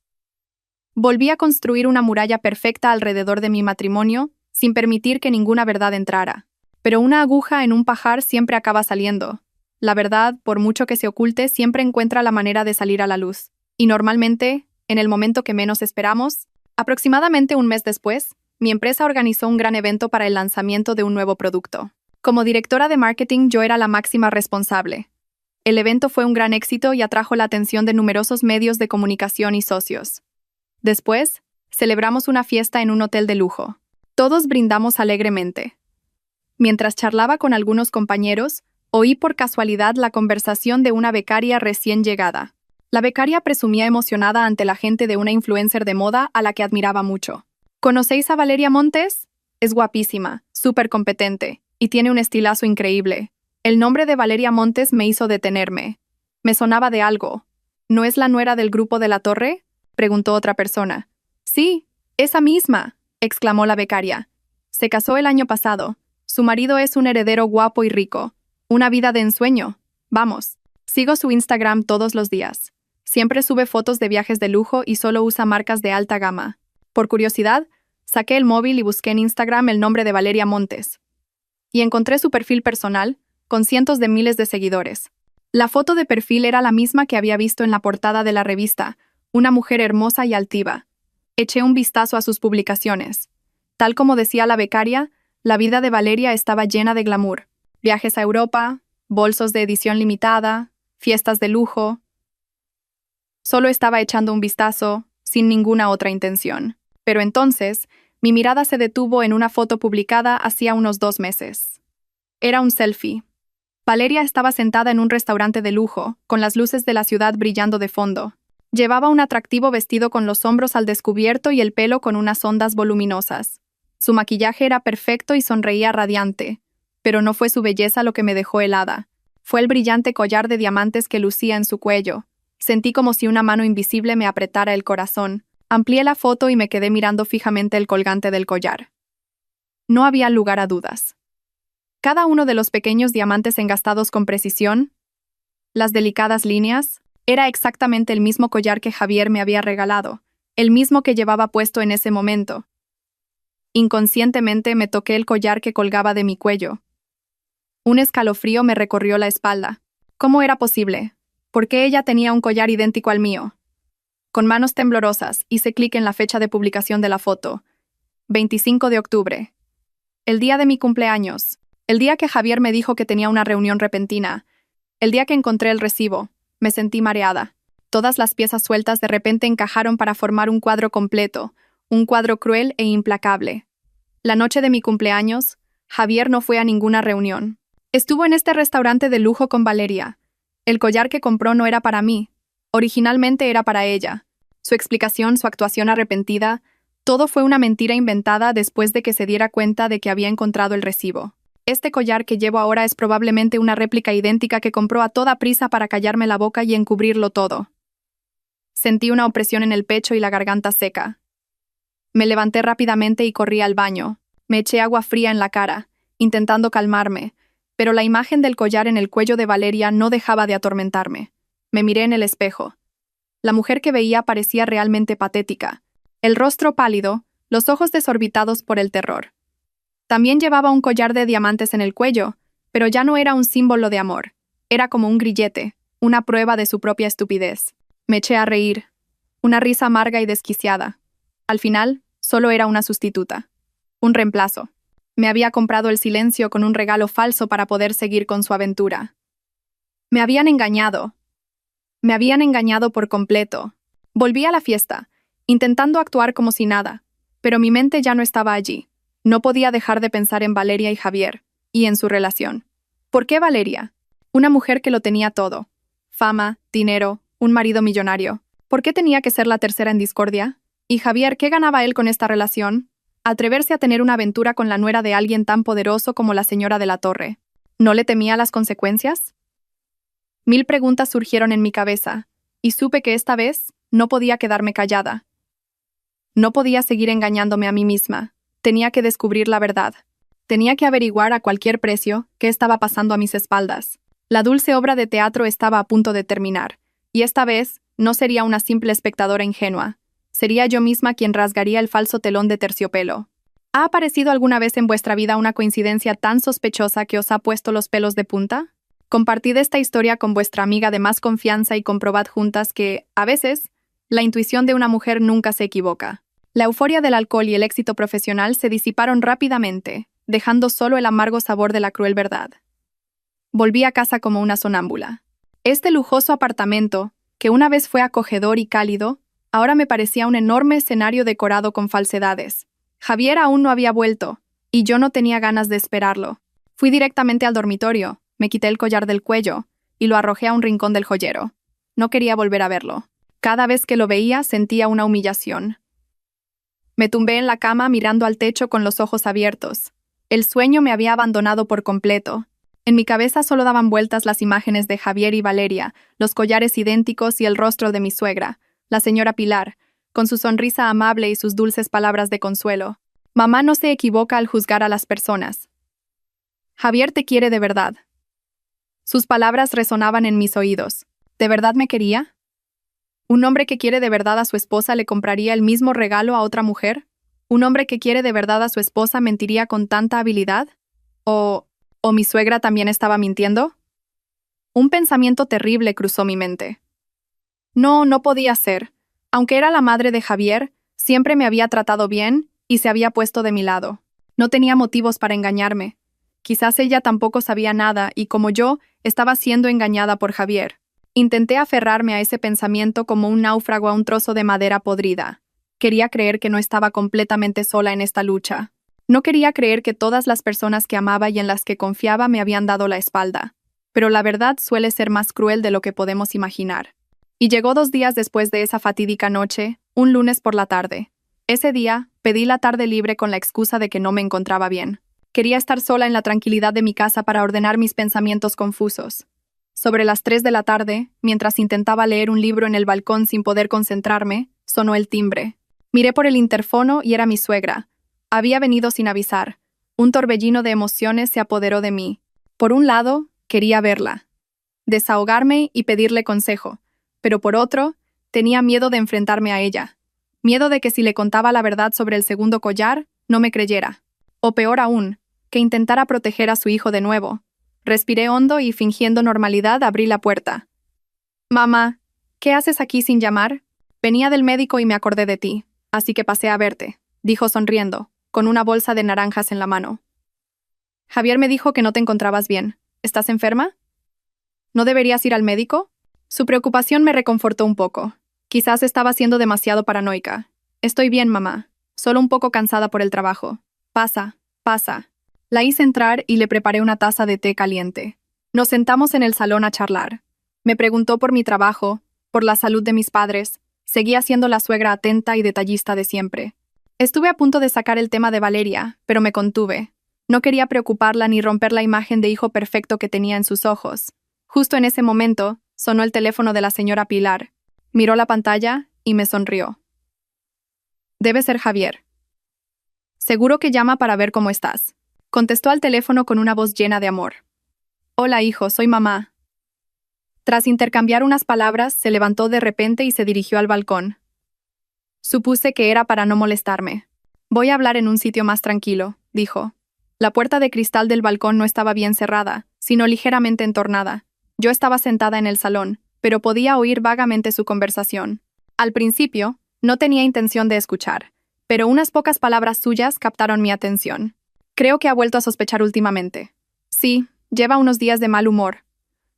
Volví a construir una muralla perfecta alrededor de mi matrimonio, sin permitir que ninguna verdad entrara. Pero una aguja en un pajar siempre acaba saliendo. La verdad, por mucho que se oculte, siempre encuentra la manera de salir a la luz. Y normalmente, en el momento que menos esperamos, aproximadamente un mes después, mi empresa organizó un gran evento para el lanzamiento de un nuevo producto. Como directora de marketing, yo era la máxima responsable. El evento fue un gran éxito y atrajo la atención de numerosos medios de comunicación y socios. Después, celebramos una fiesta en un hotel de lujo. Todos brindamos alegremente. Mientras charlaba con algunos compañeros, oí por casualidad la conversación de una becaria recién llegada. La becaria presumía emocionada ante la gente de una influencer de moda a la que admiraba mucho. ¿Conocéis a Valeria Montes? Es guapísima, súper competente, y tiene un estilazo increíble. El nombre de Valeria Montes me hizo detenerme. Me sonaba de algo. ¿No es la nuera del grupo de La Torre?, preguntó otra persona. Sí, esa misma, exclamó la becaria. Se casó el año pasado. Su marido es un heredero guapo y rico. Una vida de ensueño. Vamos. Sigo su Instagram todos los días. Siempre sube fotos de viajes de lujo y solo usa marcas de alta gama. Por curiosidad, saqué el móvil y busqué en Instagram el nombre de Valeria Montes. Y encontré su perfil personal, con cientos de miles de seguidores. La foto de perfil era la misma que había visto en la portada de la revista, una mujer hermosa y altiva. Eché un vistazo a sus publicaciones. Tal como decía la becaria, la vida de Valeria estaba llena de glamour. Viajes a Europa, bolsos de edición limitada, fiestas de lujo. Solo estaba echando un vistazo, sin ninguna otra intención. Pero entonces, mi mirada se detuvo en una foto publicada hacía unos 2 meses. Era un selfie. Valeria estaba sentada en un restaurante de lujo, con las luces de la ciudad brillando de fondo. Llevaba un atractivo vestido con los hombros al descubierto y el pelo con unas ondas voluminosas. Su maquillaje era perfecto y sonreía radiante, pero no fue su belleza lo que me dejó helada. Fue el brillante collar de diamantes que lucía en su cuello. Sentí como si una mano invisible me apretara el corazón. Amplié la foto y me quedé mirando fijamente el colgante del collar. No había lugar a dudas. Cada uno de los pequeños diamantes engastados con precisión, las delicadas líneas, era exactamente el mismo collar que Javier me había regalado, el mismo que llevaba puesto en ese momento. Inconscientemente me toqué el collar que colgaba de mi cuello. Un escalofrío me recorrió la espalda. ¿Cómo era posible? ¿Por qué ella tenía un collar idéntico al mío? Con manos temblorosas, hice clic en la fecha de publicación de la foto. 25 de octubre. El día de mi cumpleaños. El día que Javier me dijo que tenía una reunión repentina. El día que encontré el recibo. Me sentí mareada. Todas las piezas sueltas de repente encajaron para formar un cuadro completo, un cuadro cruel e implacable. La noche de mi cumpleaños, Javier no fue a ninguna reunión. Estuvo en este restaurante de lujo con Valeria. El collar que compró no era para mí. Originalmente era para ella. Su explicación, su actuación arrepentida, todo fue una mentira inventada después de que se diera cuenta de que había encontrado el recibo. Este collar que llevo ahora es probablemente una réplica idéntica que compró a toda prisa para callarme la boca y encubrirlo todo. Sentí una opresión en el pecho y la garganta seca. Me levanté rápidamente y corrí al baño. Me eché agua fría en la cara, intentando calmarme, pero la imagen del collar en el cuello de Valeria no dejaba de atormentarme. Me miré en el espejo. La mujer que veía parecía realmente patética. El rostro pálido, los ojos desorbitados por el terror. También llevaba un collar de diamantes en el cuello, pero ya no era un símbolo de amor. Era como un grillete, una prueba de su propia estupidez. Me eché a reír. Una risa amarga y desquiciada. Al final, solo era una sustituta. Un reemplazo. Me había comprado el silencio con un regalo falso para poder seguir con su aventura. Me habían engañado. Me habían engañado por completo. Volví a la fiesta, intentando actuar como si nada, pero mi mente ya no estaba allí. No podía dejar de pensar en Valeria y Javier, y en su relación. ¿Por qué Valeria? Una mujer que lo tenía todo. Fama, dinero, un marido millonario. ¿Por qué tenía que ser la tercera en discordia? ¿Y Javier, qué ganaba él con esta relación? Atreverse a tener una aventura con la nuera de alguien tan poderoso como la señora de la Torre. ¿No le temía las consecuencias? 1000 preguntas surgieron en mi cabeza, y supe que esta vez no podía quedarme callada. No podía seguir engañándome a mí misma. Tenía que descubrir la verdad. Tenía que averiguar a cualquier precio qué estaba pasando a mis espaldas. La dulce obra de teatro estaba a punto de terminar, y esta vez no sería una simple espectadora ingenua. Sería yo misma quien rasgaría el falso telón de terciopelo. ¿Ha aparecido alguna vez en vuestra vida una coincidencia tan sospechosa que os ha puesto los pelos de punta? Compartid esta historia con vuestra amiga de más confianza y comprobad juntas que, a veces, la intuición de una mujer nunca se equivoca. La euforia del alcohol y el éxito profesional se disiparon rápidamente, dejando solo el amargo sabor de la cruel verdad. Volví a casa como una sonámbula. Este lujoso apartamento, que una vez fue acogedor y cálido, ahora me parecía un enorme escenario decorado con falsedades. Javier aún no había vuelto, y yo no tenía ganas de esperarlo. Fui directamente al dormitorio, me quité el collar del cuello, y lo arrojé a un rincón del joyero. No quería volver a verlo. Cada vez que lo veía sentía una humillación. Me tumbé en la cama mirando al techo con los ojos abiertos. El sueño me había abandonado por completo. En mi cabeza solo daban vueltas las imágenes de Javier y Valeria, los collares idénticos y el rostro de mi suegra, la señora Pilar, con su sonrisa amable y sus dulces palabras de consuelo. Mamá no se equivoca al juzgar a las personas. Javier te quiere de verdad. Sus palabras resonaban en mis oídos. ¿De verdad me quería? ¿Un hombre que quiere de verdad a su esposa le compraría el mismo regalo a otra mujer? ¿Un hombre que quiere de verdad a su esposa mentiría con tanta habilidad? ¿O mi suegra también estaba mintiendo? Un pensamiento terrible cruzó mi mente. No podía ser. Aunque era la madre de Javier, siempre me había tratado bien y se había puesto de mi lado. No tenía motivos para engañarme. Quizás ella tampoco sabía nada y, como yo, estaba siendo engañada por Javier. Intenté aferrarme a ese pensamiento como un náufrago a un trozo de madera podrida. Quería creer que no estaba completamente sola en esta lucha. No quería creer que todas las personas que amaba y en las que confiaba me habían dado la espalda. Pero la verdad suele ser más cruel de lo que podemos imaginar. Y llegó 2 días después de esa fatídica noche, un lunes por la tarde. Ese día, pedí la tarde libre con la excusa de que no me encontraba bien. Quería estar sola en la tranquilidad de mi casa para ordenar mis pensamientos confusos. Sobre las 3 de la tarde, mientras intentaba leer un libro en el balcón sin poder concentrarme, sonó el timbre. Miré por el interfono y era mi suegra. Había venido sin avisar. Un torbellino de emociones se apoderó de mí. Por un lado, quería verla, desahogarme y pedirle consejo, pero por otro, tenía miedo de enfrentarme a ella. Miedo de que si le contaba la verdad sobre el segundo collar, no me creyera. O peor aún, que intentara proteger a su hijo de nuevo. Respiré hondo y, fingiendo normalidad, abrí la puerta. «Mamá, ¿qué haces aquí sin llamar? Venía del médico y me acordé de ti, así que pasé a verte», dijo sonriendo, con una bolsa de naranjas en la mano. «Javier me dijo que no te encontrabas bien. ¿Estás enferma? ¿No deberías ir al médico?» Su preocupación me reconfortó un poco. Quizás estaba siendo demasiado paranoica. «Estoy bien, mamá. Solo un poco cansada por el trabajo. Pasa, pasa». La hice entrar y le preparé una taza de té caliente. Nos sentamos en el salón a charlar. Me preguntó por mi trabajo, por la salud de mis padres. Seguía siendo la suegra atenta y detallista de siempre. Estuve a punto de sacar el tema de Valeria, pero me contuve. No quería preocuparla ni romper la imagen de hijo perfecto que tenía en sus ojos. Justo en ese momento, sonó el teléfono de la señora Pilar. Miró la pantalla y me sonrió. «Debe ser Javier. Seguro que llama para ver cómo estás», contestó al teléfono con una voz llena de amor. «Hola, hijo, soy mamá». Tras intercambiar unas palabras, se levantó de repente y se dirigió al balcón. Supuse que era para no molestarme. «Voy a hablar en un sitio más tranquilo», dijo. La puerta de cristal del balcón no estaba bien cerrada, sino ligeramente entornada. Yo estaba sentada en el salón, pero podía oír vagamente su conversación. Al principio, no tenía intención de escuchar, pero unas pocas palabras suyas captaron mi atención. «Creo que ha vuelto a sospechar últimamente». «Sí, lleva unos días de mal humor».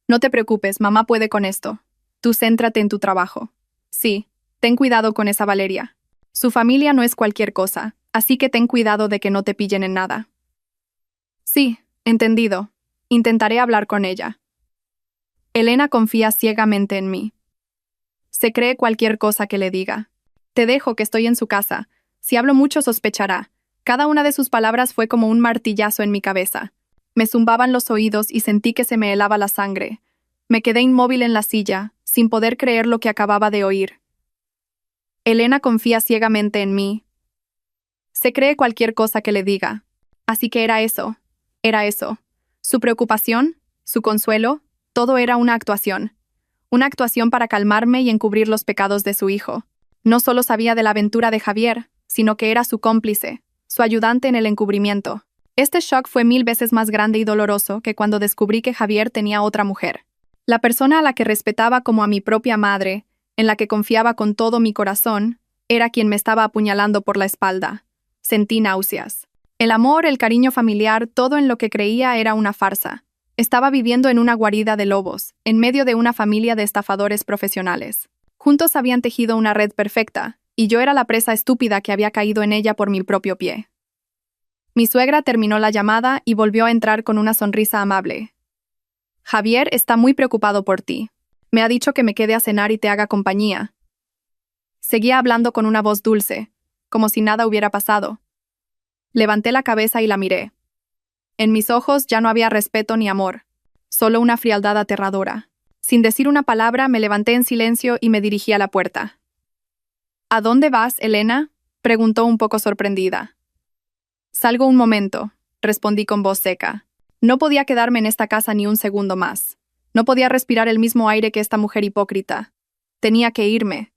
«No te preocupes, mamá puede con esto. Tú céntrate en tu trabajo». «Sí, ten cuidado con esa Valeria. Su familia no es cualquier cosa, así que ten cuidado de que no te pillen en nada». «Sí, entendido. Intentaré hablar con ella». Elena confía ciegamente en mí. Se cree cualquier cosa que le diga. «Te dejo, que estoy en su casa. Si hablo mucho sospechará». Cada una de sus palabras fue como un martillazo en mi cabeza. Me zumbaban los oídos y sentí que se me helaba la sangre. Me quedé inmóvil en la silla, sin poder creer lo que acababa de oír. Elena confía ciegamente en mí. Se cree cualquier cosa que le diga. Así que era eso. Era eso. Su preocupación, su consuelo, todo era una actuación. Una actuación para calmarme y encubrir los pecados de su hijo. No solo sabía de la aventura de Javier, sino que era su cómplice, su ayudante en el encubrimiento. Este shock fue 1000 veces más grande y doloroso que cuando descubrí que Javier tenía otra mujer. La persona a la que respetaba como a mi propia madre, en la que confiaba con todo mi corazón, era quien me estaba apuñalando por la espalda. Sentí náuseas. El amor, el cariño familiar, todo en lo que creía era una farsa. Estaba viviendo en una guarida de lobos, en medio de una familia de estafadores profesionales. Juntos habían tejido una red perfecta, y yo era la presa estúpida que había caído en ella por mi propio pie. Mi suegra terminó la llamada y volvió a entrar con una sonrisa amable. Javier está muy preocupado por ti. Me ha dicho que me quede a cenar y te haga compañía. Seguía hablando con una voz dulce, como si nada hubiera pasado. Levanté la cabeza y la miré. En mis ojos ya no había respeto ni amor, solo una frialdad aterradora. Sin decir una palabra, me levanté en silencio y me dirigí a la puerta. ¿A dónde vas, Elena?, preguntó un poco sorprendida. Salgo un momento, respondí con voz seca. No podía quedarme en esta casa ni un segundo más. No podía respirar el mismo aire que esta mujer hipócrita. Tenía que irme.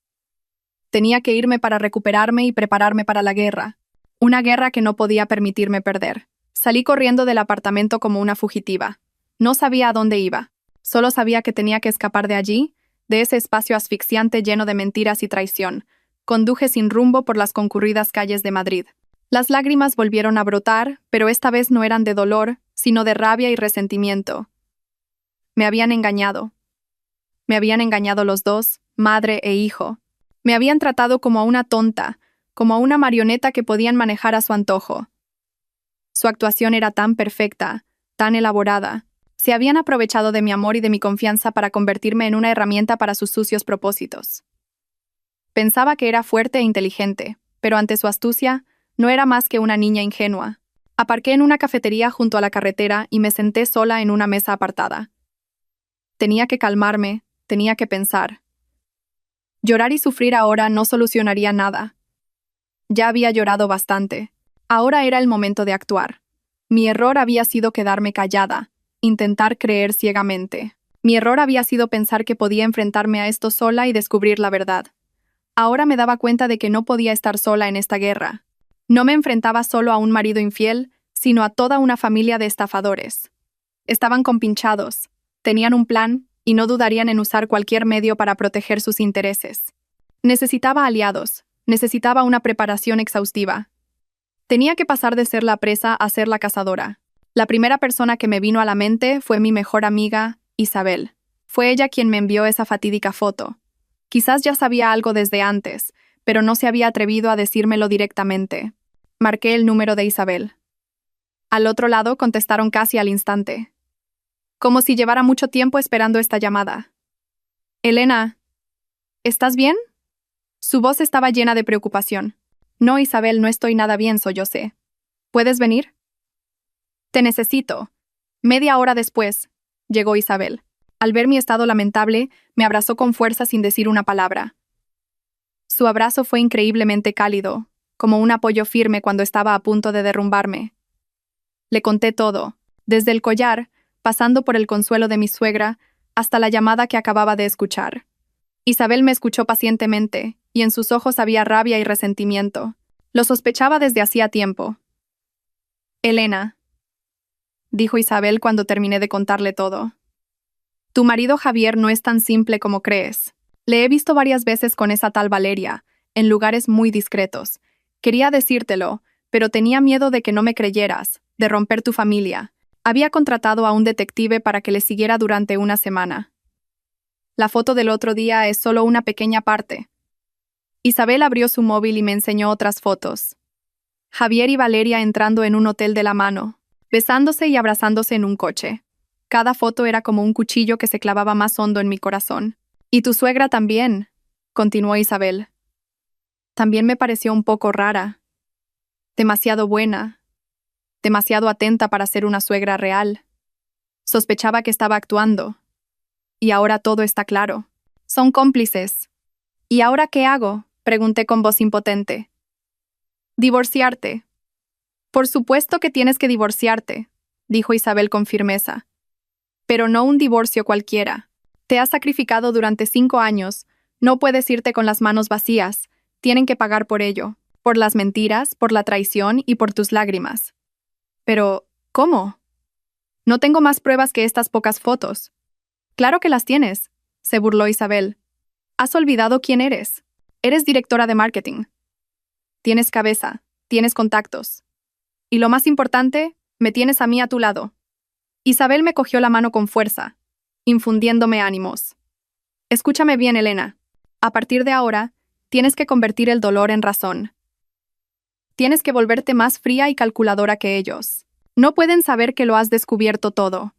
Tenía que irme para recuperarme y prepararme para la guerra. Una guerra que no podía permitirme perder. Salí corriendo del apartamento como una fugitiva. No sabía a dónde iba. Solo sabía que tenía que escapar de allí, de ese espacio asfixiante lleno de mentiras y traición. Conduje sin rumbo por las concurridas calles de Madrid. Las lágrimas volvieron a brotar, pero esta vez no eran de dolor, sino de rabia y resentimiento. Me habían engañado. Me habían engañado los dos, madre e hijo. Me habían tratado como a una tonta, como a una marioneta que podían manejar a su antojo. Su actuación era tan perfecta, tan elaborada. Se habían aprovechado de mi amor y de mi confianza para convertirme en una herramienta para sus sucios propósitos. Pensaba que era fuerte e inteligente, pero ante su astucia, no era más que una niña ingenua. Aparqué en una cafetería junto a la carretera y me senté sola en una mesa apartada. Tenía que calmarme, tenía que pensar. Llorar y sufrir ahora no solucionaría nada. Ya había llorado bastante. Ahora era el momento de actuar. Mi error había sido quedarme callada, intentar creer ciegamente. Mi error había sido pensar que podía enfrentarme a esto sola y descubrir la verdad. Ahora me daba cuenta de que no podía estar sola en esta guerra. No me enfrentaba solo a un marido infiel, sino a toda una familia de estafadores. Estaban compinchados, tenían un plan y no dudarían en usar cualquier medio para proteger sus intereses. Necesitaba aliados, necesitaba una preparación exhaustiva. Tenía que pasar de ser la presa a ser la cazadora. La primera persona que me vino a la mente fue mi mejor amiga, Isabel. Fue ella quien me envió esa fatídica foto. Quizás ya sabía algo desde antes, pero no se había atrevido a decírmelo directamente. Marqué el número de Isabel. Al otro lado contestaron casi al instante. Como si llevara mucho tiempo esperando esta llamada. Elena, ¿estás bien? Su voz estaba llena de preocupación. No, Isabel, no estoy nada bien, sollocé. ¿Puedes venir? Te necesito. Media hora después, llegó Isabel. Al ver mi estado lamentable, me abrazó con fuerza sin decir una palabra. Su abrazo fue increíblemente cálido, como un apoyo firme cuando estaba a punto de derrumbarme. Le conté todo, desde el collar, pasando por el consuelo de mi suegra, hasta la llamada que acababa de escuchar. Isabel me escuchó pacientemente, y en sus ojos había rabia y resentimiento. Lo sospechaba desde hacía tiempo. Elena, dijo Isabel cuando terminé de contarle todo. Tu marido Javier no es tan simple como crees. Le he visto varias veces con esa tal Valeria, en lugares muy discretos. Quería decírtelo, pero tenía miedo de que no me creyeras, de romper tu familia. Había contratado a un detective para que le siguiera durante una semana. La foto del otro día es solo una pequeña parte. Isabel abrió su móvil y me enseñó otras fotos. Javier y Valeria entrando en un hotel de la mano, besándose y abrazándose en un coche. Cada foto era como un cuchillo que se clavaba más hondo en mi corazón. Y tu suegra también, continuó Isabel. También me pareció un poco rara. Demasiado buena. Demasiado atenta para ser una suegra real. Sospechaba que estaba actuando. Y ahora todo está claro. Son cómplices. ¿Y ahora qué hago?, pregunté con voz impotente. Divorciarte. Por supuesto que tienes que divorciarte, dijo Isabel con firmeza. Pero no un divorcio cualquiera. Te has sacrificado durante 5 años. No puedes irte con las manos vacías. Tienen que pagar por ello. Por las mentiras, por la traición y por tus lágrimas. Pero, ¿cómo? No tengo más pruebas que estas pocas fotos. Claro que las tienes, se burló Isabel. Has olvidado quién eres. Eres directora de marketing. Tienes cabeza, tienes contactos. Y lo más importante, me tienes a mí a tu lado. Isabel me cogió la mano con fuerza, infundiéndome ánimos. Escúchame bien, Elena. A partir de ahora, tienes que convertir el dolor en razón. Tienes que volverte más fría y calculadora que ellos. No pueden saber que lo has descubierto todo.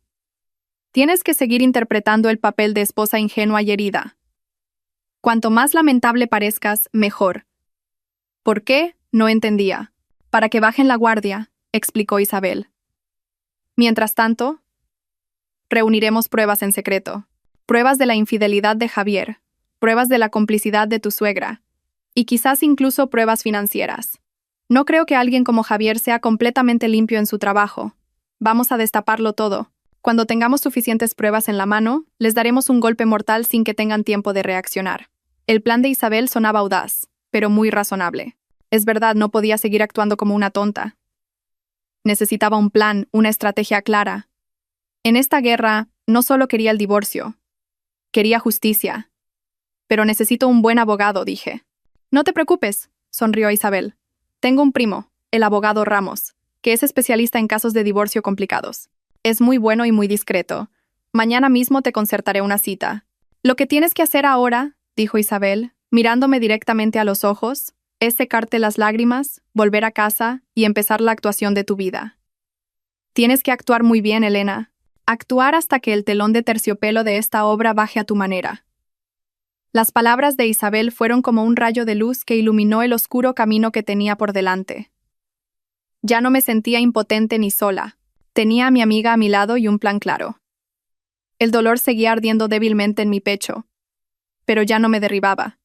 Tienes que seguir interpretando el papel de esposa ingenua y herida. Cuanto más lamentable parezcas, mejor. ¿Por qué? No entendía. Para que bajen la guardia, explicó Isabel. Mientras tanto, reuniremos pruebas en secreto. Pruebas de la infidelidad de Javier, pruebas de la complicidad de tu suegra, y quizás incluso pruebas financieras. No creo que alguien como Javier sea completamente limpio en su trabajo. Vamos a destaparlo todo. Cuando tengamos suficientes pruebas en la mano, les daremos un golpe mortal sin que tengan tiempo de reaccionar. El plan de Isabel sonaba audaz, pero muy razonable. Es verdad, no podía seguir actuando como una tonta. Necesitaba un plan, una estrategia clara. En esta guerra, no solo quería el divorcio. Quería justicia. Pero necesito un buen abogado, dije. No te preocupes, sonrió Isabel. Tengo un primo, el abogado Ramos, que es especialista en casos de divorcio complicados. Es muy bueno y muy discreto. Mañana mismo te concertaré una cita. Lo que tienes que hacer ahora, dijo Isabel, mirándome directamente a los ojos, es secarte las lágrimas, volver a casa y empezar la actuación de tu vida. Tienes que actuar muy bien, Elena. Actuar hasta que el telón de terciopelo de esta obra baje a tu manera. Las palabras de Isabel fueron como un rayo de luz que iluminó el oscuro camino que tenía por delante. Ya no me sentía impotente ni sola. Tenía a mi amiga a mi lado y un plan claro. El dolor seguía ardiendo débilmente en mi pecho, pero ya no me derribaba.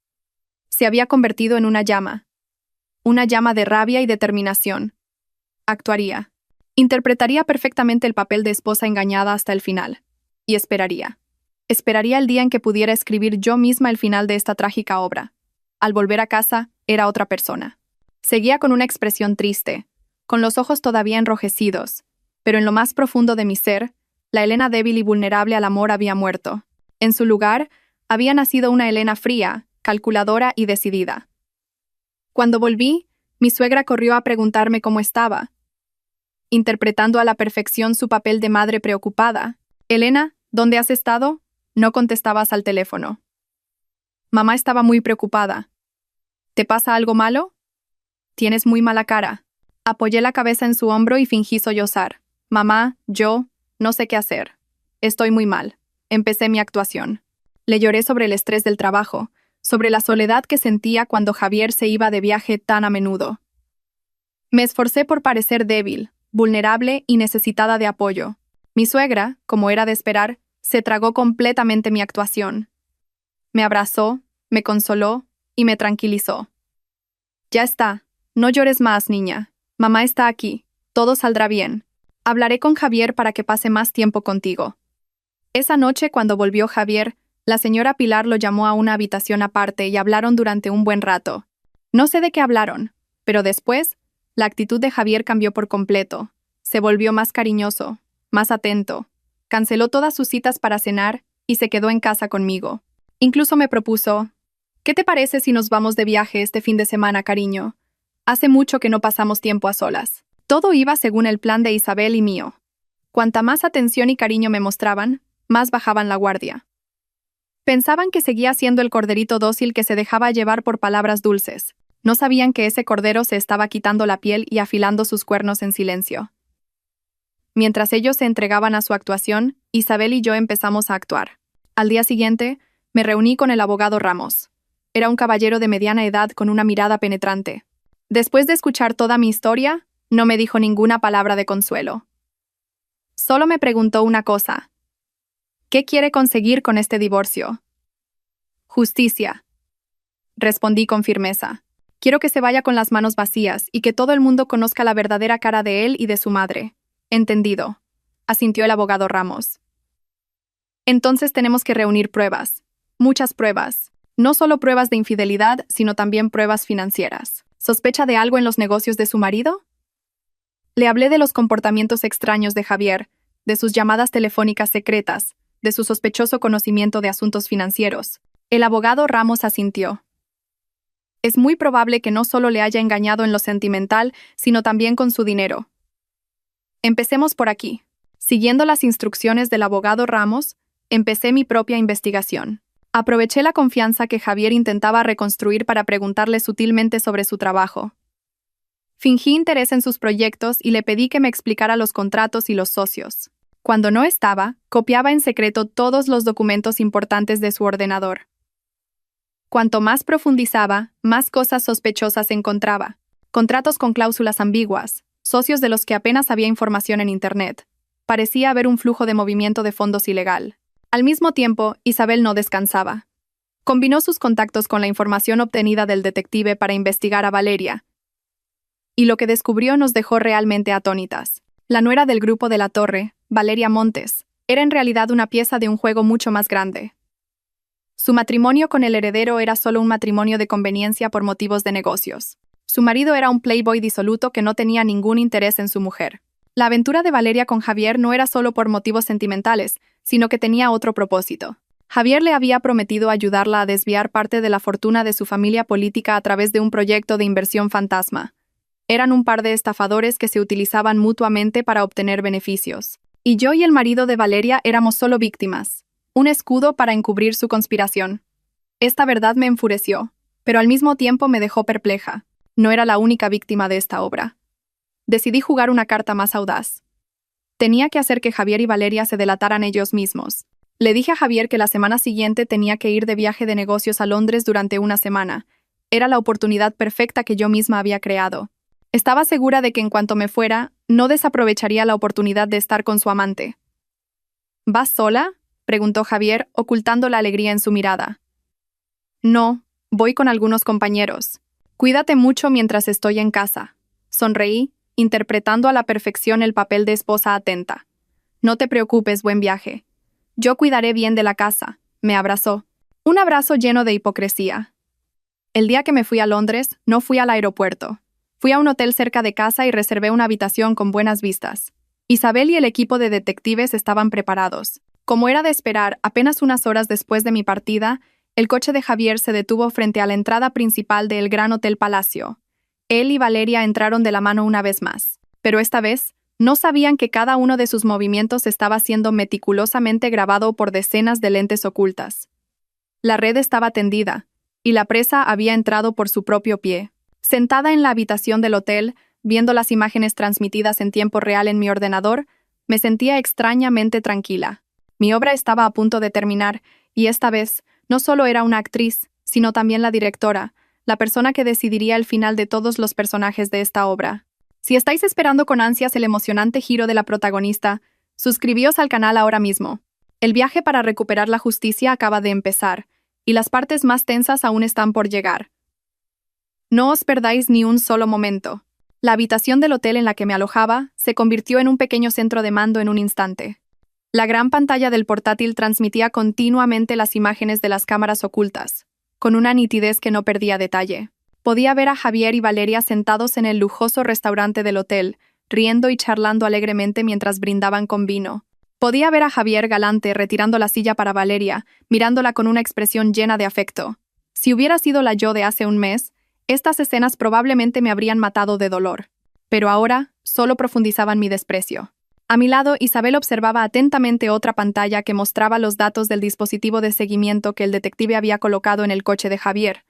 Se había convertido en una llama de rabia y determinación. Actuaría. Interpretaría perfectamente el papel de esposa engañada hasta el final. Y esperaría. Esperaría el día en que pudiera escribir yo misma el final de esta trágica obra. Al volver a casa, era otra persona. Seguía con una expresión triste, con los ojos todavía enrojecidos, pero en lo más profundo de mi ser, la Elena débil y vulnerable al amor había muerto. En su lugar, había nacido una Elena fría, calculadora y decidida. Cuando volví, mi suegra corrió a preguntarme cómo estaba, interpretando a la perfección su papel de madre preocupada. «Elena, ¿dónde has estado?» No contestabas al teléfono. Mamá estaba muy preocupada. ¿Te pasa algo malo? Tienes muy mala cara. Apoyé la cabeza en su hombro y fingí sollozar. Mamá, yo, no sé qué hacer. Estoy muy mal. Empecé mi actuación. Le lloré sobre el estrés del trabajo, sobre la soledad que sentía cuando Javier se iba de viaje tan a menudo. Me esforcé por parecer débil, vulnerable y necesitada de apoyo. Mi suegra, como era de esperar, se tragó completamente mi actuación. Me abrazó, me consoló y me tranquilizó. Ya está, no llores más, niña. Mamá está aquí, todo saldrá bien. Hablaré con Javier para que pase más tiempo contigo. Esa noche, cuando volvió Javier, la señora Pilar lo llamó a una habitación aparte y hablaron durante un buen rato. No sé de qué hablaron, pero después, la actitud de Javier cambió por completo. Se volvió más cariñoso, más atento. Canceló todas sus citas para cenar y se quedó en casa conmigo. Incluso me propuso, «¿Qué te parece si nos vamos de viaje este fin de semana, cariño? Hace mucho que no pasamos tiempo a solas». Todo iba según el plan de Isabel y mío. Cuanta más atención y cariño me mostraban, más bajaban la guardia. Pensaban que seguía siendo el corderito dócil que se dejaba llevar por palabras dulces. No sabían que ese cordero se estaba quitando la piel y afilando sus cuernos en silencio. Mientras ellos se entregaban a su actuación, Isabel y yo empezamos a actuar. Al día siguiente, me reuní con el abogado Ramos. Era un caballero de mediana edad con una mirada penetrante. Después de escuchar toda mi historia, no me dijo ninguna palabra de consuelo. Solo me preguntó una cosa. ¿Qué quiere conseguir con este divorcio? Justicia. Respondí con firmeza. Quiero que se vaya con las manos vacías y que todo el mundo conozca la verdadera cara de él y de su madre. Entendido, asintió el abogado Ramos. Entonces tenemos que reunir pruebas. Muchas pruebas. No solo pruebas de infidelidad, sino también pruebas financieras. ¿Sospecha de algo en los negocios de su marido? Le hablé de los comportamientos extraños de Javier, de sus llamadas telefónicas secretas, de su sospechoso conocimiento de asuntos financieros. El abogado Ramos asintió. Es muy probable que no solo le haya engañado en lo sentimental, sino también con su dinero. Empecemos por aquí. Siguiendo las instrucciones del abogado Ramos, empecé mi propia investigación. Aproveché la confianza que Javier intentaba reconstruir para preguntarle sutilmente sobre su trabajo. Fingí interés en sus proyectos y le pedí que me explicara los contratos y los socios. Cuando no estaba, copiaba en secreto todos los documentos importantes de su ordenador. Cuanto más profundizaba, más cosas sospechosas encontraba. Contratos con cláusulas ambiguas, socios de los que apenas había información en Internet. Parecía haber un flujo de movimiento de fondos ilegal. Al mismo tiempo, Isabel no descansaba. Combinó sus contactos con la información obtenida del detective para investigar a Valeria, y lo que descubrió nos dejó realmente atónitas. La nuera del grupo de la Torre, Valeria Montes, era en realidad una pieza de un juego mucho más grande. Su matrimonio con el heredero era solo un matrimonio de conveniencia por motivos de negocios. Su marido era un playboy disoluto que no tenía ningún interés en su mujer. La aventura de Valeria con Javier no era solo por motivos sentimentales, sino que tenía otro propósito. Javier le había prometido ayudarla a desviar parte de la fortuna de su familia política a través de un proyecto de inversión fantasma. Eran un par de estafadores que se utilizaban mutuamente para obtener beneficios. Y yo y el marido de Valeria éramos solo víctimas, un escudo para encubrir su conspiración. Esta verdad me enfureció, pero al mismo tiempo me dejó perpleja. No era la única víctima de esta obra. Decidí jugar una carta más audaz. Tenía que hacer que Javier y Valeria se delataran ellos mismos. Le dije a Javier que la semana siguiente tenía que ir de viaje de negocios a Londres durante una semana. Era la oportunidad perfecta que yo misma había creado. Estaba segura de que en cuanto me fuera, no desaprovecharía la oportunidad de estar con su amante. ¿Vas sola?, preguntó Javier, ocultando la alegría en su mirada. No, voy con algunos compañeros. Cuídate mucho mientras estoy en casa. Sonreí, interpretando a la perfección el papel de esposa atenta. No te preocupes, buen viaje. Yo cuidaré bien de la casa, me abrazó. Un abrazo lleno de hipocresía. El día que me fui a Londres, no fui al aeropuerto. Fui a un hotel cerca de casa y reservé una habitación con buenas vistas. Isabel y el equipo de detectives estaban preparados. Como era de esperar, apenas unas horas después de mi partida, el coche de Javier se detuvo frente a la entrada principal del Gran Hotel Palacio. Él y Valeria entraron de la mano una vez más, pero esta vez no sabían que cada uno de sus movimientos estaba siendo meticulosamente grabado por decenas de lentes ocultas. La red estaba tendida, y la presa había entrado por su propio pie. Sentada en la habitación del hotel, viendo las imágenes transmitidas en tiempo real en mi ordenador, me sentía extrañamente tranquila. Mi obra estaba a punto de terminar, y esta vez no solo era una actriz, sino también la directora, la persona que decidiría el final de todos los personajes de esta obra. Si estáis esperando con ansias el emocionante giro de la protagonista, suscribíos al canal ahora mismo. El viaje para recuperar la justicia acaba de empezar, y las partes más tensas aún están por llegar. No os perdáis ni un solo momento. La habitación del hotel en la que me alojaba se convirtió en un pequeño centro de mando en un instante. La gran pantalla del portátil transmitía continuamente las imágenes de las cámaras ocultas, con una nitidez que no perdía detalle. Podía ver a Javier y Valeria sentados en el lujoso restaurante del hotel, riendo y charlando alegremente mientras brindaban con vino. Podía ver a Javier galante retirando la silla para Valeria, mirándola con una expresión llena de afecto. Si hubiera sido la yo de hace un mes, estas escenas probablemente me habrían matado de dolor. Pero ahora solo profundizaban mi desprecio. A mi lado, Isabel observaba atentamente otra pantalla que mostraba los datos del dispositivo de seguimiento que el detective había colocado en el coche de Javier.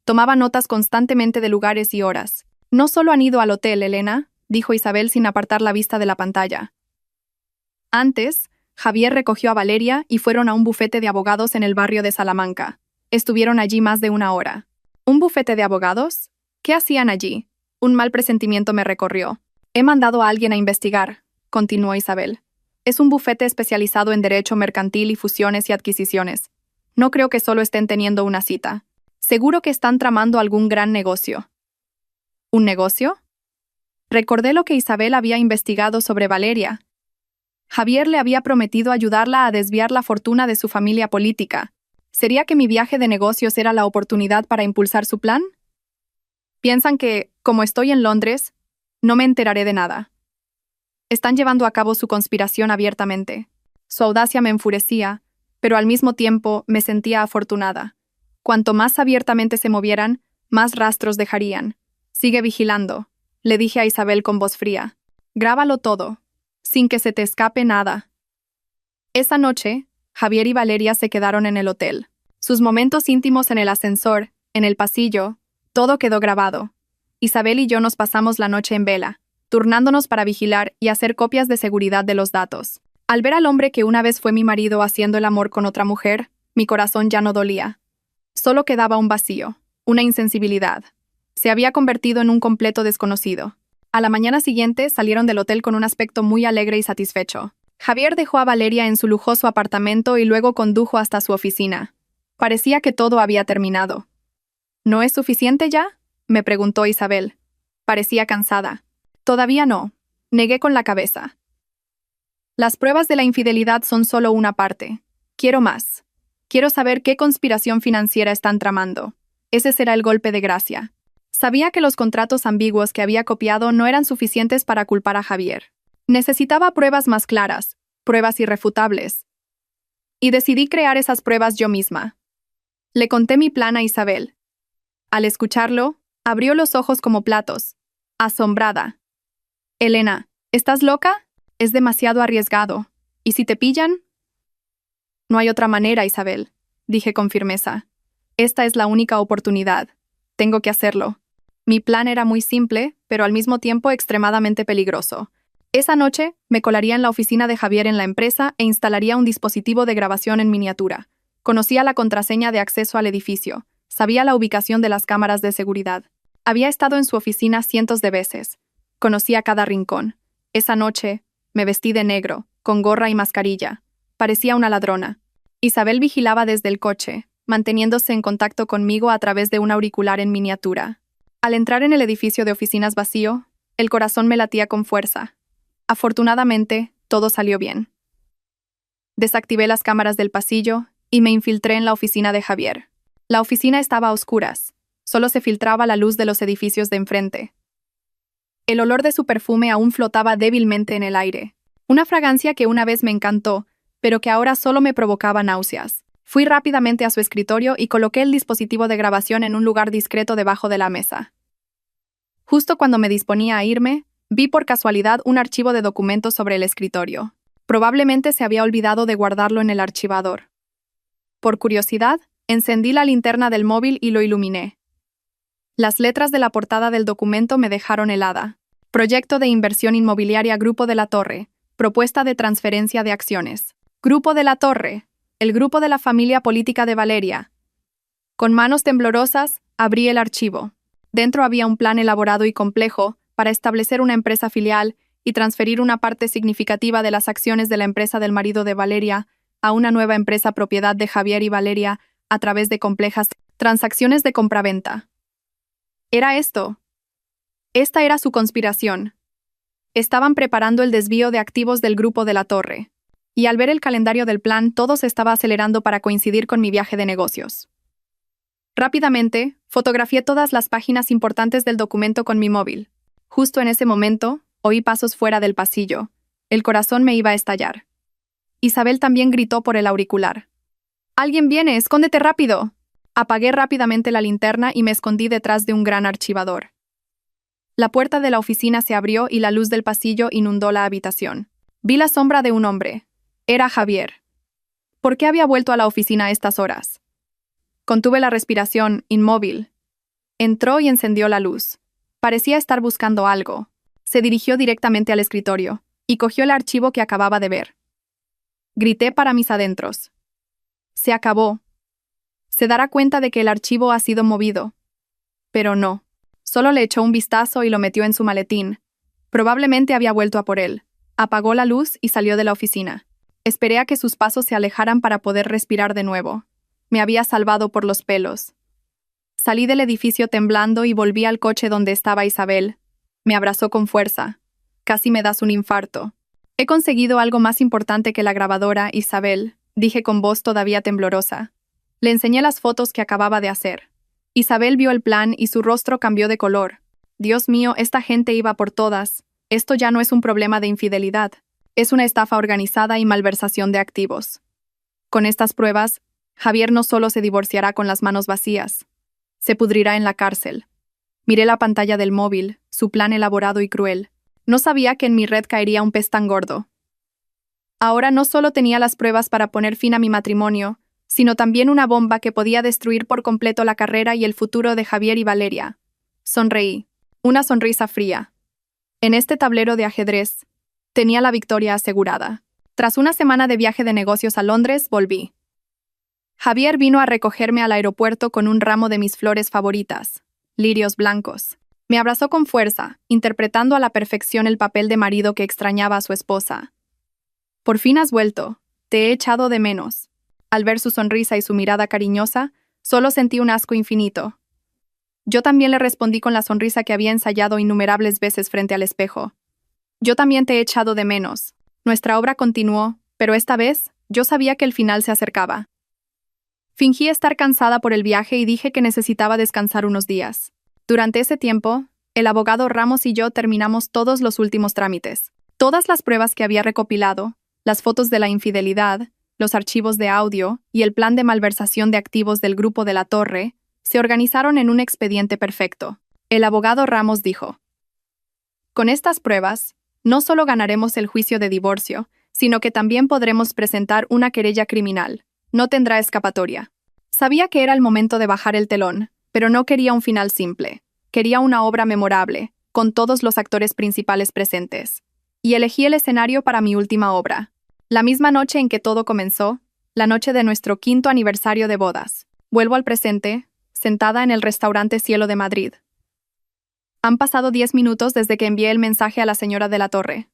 Tomaba notas constantemente de lugares y horas. «No solo han ido al hotel, Elena», dijo Isabel sin apartar la vista de la pantalla. Antes, Javier recogió a Valeria y fueron a un bufete de abogados en el barrio de Salamanca. Estuvieron allí más de una hora. ¿Un bufete de abogados? ¿Qué hacían allí? Un mal presentimiento me recorrió. He mandado a alguien a investigar, continuó Isabel. Es un bufete especializado en derecho mercantil y fusiones y adquisiciones. No creo que solo estén teniendo una cita. Seguro que están tramando algún gran negocio. ¿Un negocio? Recordé lo que Isabel había investigado sobre Valeria. Javier le había prometido ayudarla a desviar la fortuna de su familia política. ¿Sería que mi viaje de negocios era la oportunidad para impulsar su plan? Piensan que, como estoy en Londres, no me enteraré de nada. Están llevando a cabo su conspiración abiertamente. Su audacia me enfurecía, pero al mismo tiempo me sentía afortunada. Cuanto más abiertamente se movieran, más rastros dejarían. Sigue vigilando, le dije a Isabel con voz fría. Grábalo todo, sin que se te escape nada. Esa noche, Javier y Valeria se quedaron en el hotel. Sus momentos íntimos en el ascensor, en el pasillo, todo quedó grabado. Isabel y yo nos pasamos la noche en vela, turnándonos para vigilar y hacer copias de seguridad de los datos. Al ver al hombre que una vez fue mi marido haciendo el amor con otra mujer, mi corazón ya no dolía. Solo quedaba un vacío, una insensibilidad. Se había convertido en un completo desconocido. A la mañana siguiente salieron del hotel con un aspecto muy alegre y satisfecho. Javier dejó a Valeria en su lujoso apartamento y luego condujo hasta su oficina. Parecía que todo había terminado. ¿No es suficiente ya?, me preguntó Isabel. Parecía cansada. Todavía no, negué con la cabeza. Las pruebas de la infidelidad son solo una parte. Quiero más. Quiero saber qué conspiración financiera están tramando. Ese será el golpe de gracia. Sabía que los contratos ambiguos que había copiado no eran suficientes para culpar a Javier. Necesitaba pruebas más claras, pruebas irrefutables. Y decidí crear esas pruebas yo misma. Le conté mi plan a Isabel. Al escucharlo, abrió los ojos como platos, asombrada. Elena, ¿estás loca? Es demasiado arriesgado. ¿Y si te pillan? No hay otra manera, Isabel, dije con firmeza. Esta es la única oportunidad. Tengo que hacerlo. Mi plan era muy simple, pero al mismo tiempo extremadamente peligroso. Esa noche, me colaría en la oficina de Javier en la empresa e instalaría un dispositivo de grabación en miniatura. Conocía la contraseña de acceso al edificio. Sabía la ubicación de las cámaras de seguridad. Había estado en su oficina cientos de veces. Conocía cada rincón. Esa noche, me vestí de negro, con gorra y mascarilla. Parecía una ladrona. Isabel vigilaba desde el coche, manteniéndose en contacto conmigo a través de un auricular en miniatura. Al entrar en el edificio de oficinas vacío, el corazón me latía con fuerza. Afortunadamente, todo salió bien. Desactivé las cámaras del pasillo y me infiltré en la oficina de Javier. La oficina estaba a oscuras. Solo se filtraba la luz de los edificios de enfrente. El olor de su perfume aún flotaba débilmente en el aire. Una fragancia que una vez me encantó, pero que ahora solo me provocaba náuseas. Fui rápidamente a su escritorio y coloqué el dispositivo de grabación en un lugar discreto debajo de la mesa. Justo cuando me disponía a irme, vi por casualidad un archivo de documentos sobre el escritorio. Probablemente se había olvidado de guardarlo en el archivador. Por curiosidad, encendí la linterna del móvil y lo iluminé. Las letras de la portada del documento me dejaron helada. Proyecto de inversión inmobiliaria Grupo de la Torre. Propuesta de transferencia de acciones. Grupo de la Torre. El grupo de la familia política de Valeria. Con manos temblorosas, abrí el archivo. Dentro había un plan elaborado y complejo para establecer una empresa filial y transferir una parte significativa de las acciones de la empresa del marido de Valeria a una nueva empresa propiedad de Javier y Valeria a través de complejas transacciones de compraventa. Era esto. Esta era su conspiración. Estaban preparando el desvío de activos del Grupo de la Torre. Y al ver el calendario del plan, todo se estaba acelerando para coincidir con mi viaje de negocios. Rápidamente, fotografié todas las páginas importantes del documento con mi móvil. Justo en ese momento, oí pasos fuera del pasillo. El corazón me iba a estallar. Isabel también gritó por el auricular. «¡Alguien viene! ¡Escóndete rápido!». Apagué rápidamente la linterna y me escondí detrás de un gran archivador. La puerta de la oficina se abrió y la luz del pasillo inundó la habitación. Vi la sombra de un hombre. Era Javier. ¿Por qué había vuelto a la oficina a estas horas? Contuve la respiración, inmóvil. Entró y encendió la luz. Parecía estar buscando algo. Se dirigió directamente al escritorio y cogió el archivo que acababa de ver. Grité para mis adentros. Se acabó. Se dará cuenta de que el archivo ha sido movido. Pero no. Solo le echó un vistazo y lo metió en su maletín. Probablemente había vuelto a por él. Apagó la luz y salió de la oficina. Esperé a que sus pasos se alejaran para poder respirar de nuevo. Me había salvado por los pelos. Salí del edificio temblando y volví al coche donde estaba Isabel. Me abrazó con fuerza. Casi me das un infarto. He conseguido algo más importante que la grabadora, Isabel, dije con voz todavía temblorosa. Le enseñé las fotos que acababa de hacer. Isabel vio el plan y su rostro cambió de color. Dios mío, esta gente iba por todas. Esto ya no es un problema de infidelidad. Es una estafa organizada y malversación de activos. Con estas pruebas, Javier no solo se divorciará con las manos vacías, se pudrirá en la cárcel. Miré la pantalla del móvil, su plan elaborado y cruel. No sabía que en mi red caería un pez tan gordo. Ahora no solo tenía las pruebas para poner fin a mi matrimonio, sino también una bomba que podía destruir por completo la carrera y el futuro de Javier y Valeria. Sonreí, una sonrisa fría. En este tablero de ajedrez, tenía la victoria asegurada. Tras una semana de viaje de negocios a Londres, volví. Javier vino a recogerme al aeropuerto con un ramo de mis flores favoritas, lirios blancos. Me abrazó con fuerza, interpretando a la perfección el papel de marido que extrañaba a su esposa. Por fin has vuelto, te he echado de menos. Al ver su sonrisa y su mirada cariñosa, solo sentí un asco infinito. Yo también le respondí con la sonrisa que había ensayado innumerables veces frente al espejo. Yo también te he echado de menos. Nuestra obra continuó, pero esta vez, yo sabía que el final se acercaba. Fingí estar cansada por el viaje y dije que necesitaba descansar unos días. Durante ese tiempo, el abogado Ramos y yo terminamos todos los últimos trámites. Todas las pruebas que había recopilado, las fotos de la infidelidad, los archivos de audio y el plan de malversación de activos del grupo de la Torre, se organizaron en un expediente perfecto. El abogado Ramos dijo: con estas pruebas, no solo ganaremos el juicio de divorcio, sino que también podremos presentar una querella criminal. No tendrá escapatoria. Sabía que era el momento de bajar el telón, pero no quería un final simple. Quería una obra memorable, con todos los actores principales presentes. Y elegí el escenario para mi última obra. La misma noche en que todo comenzó, la noche de nuestro 5º aniversario de bodas. Vuelvo al presente, sentada en el restaurante Cielo de Madrid. Han pasado 10 minutos desde que envié el mensaje a la señora de la Torre.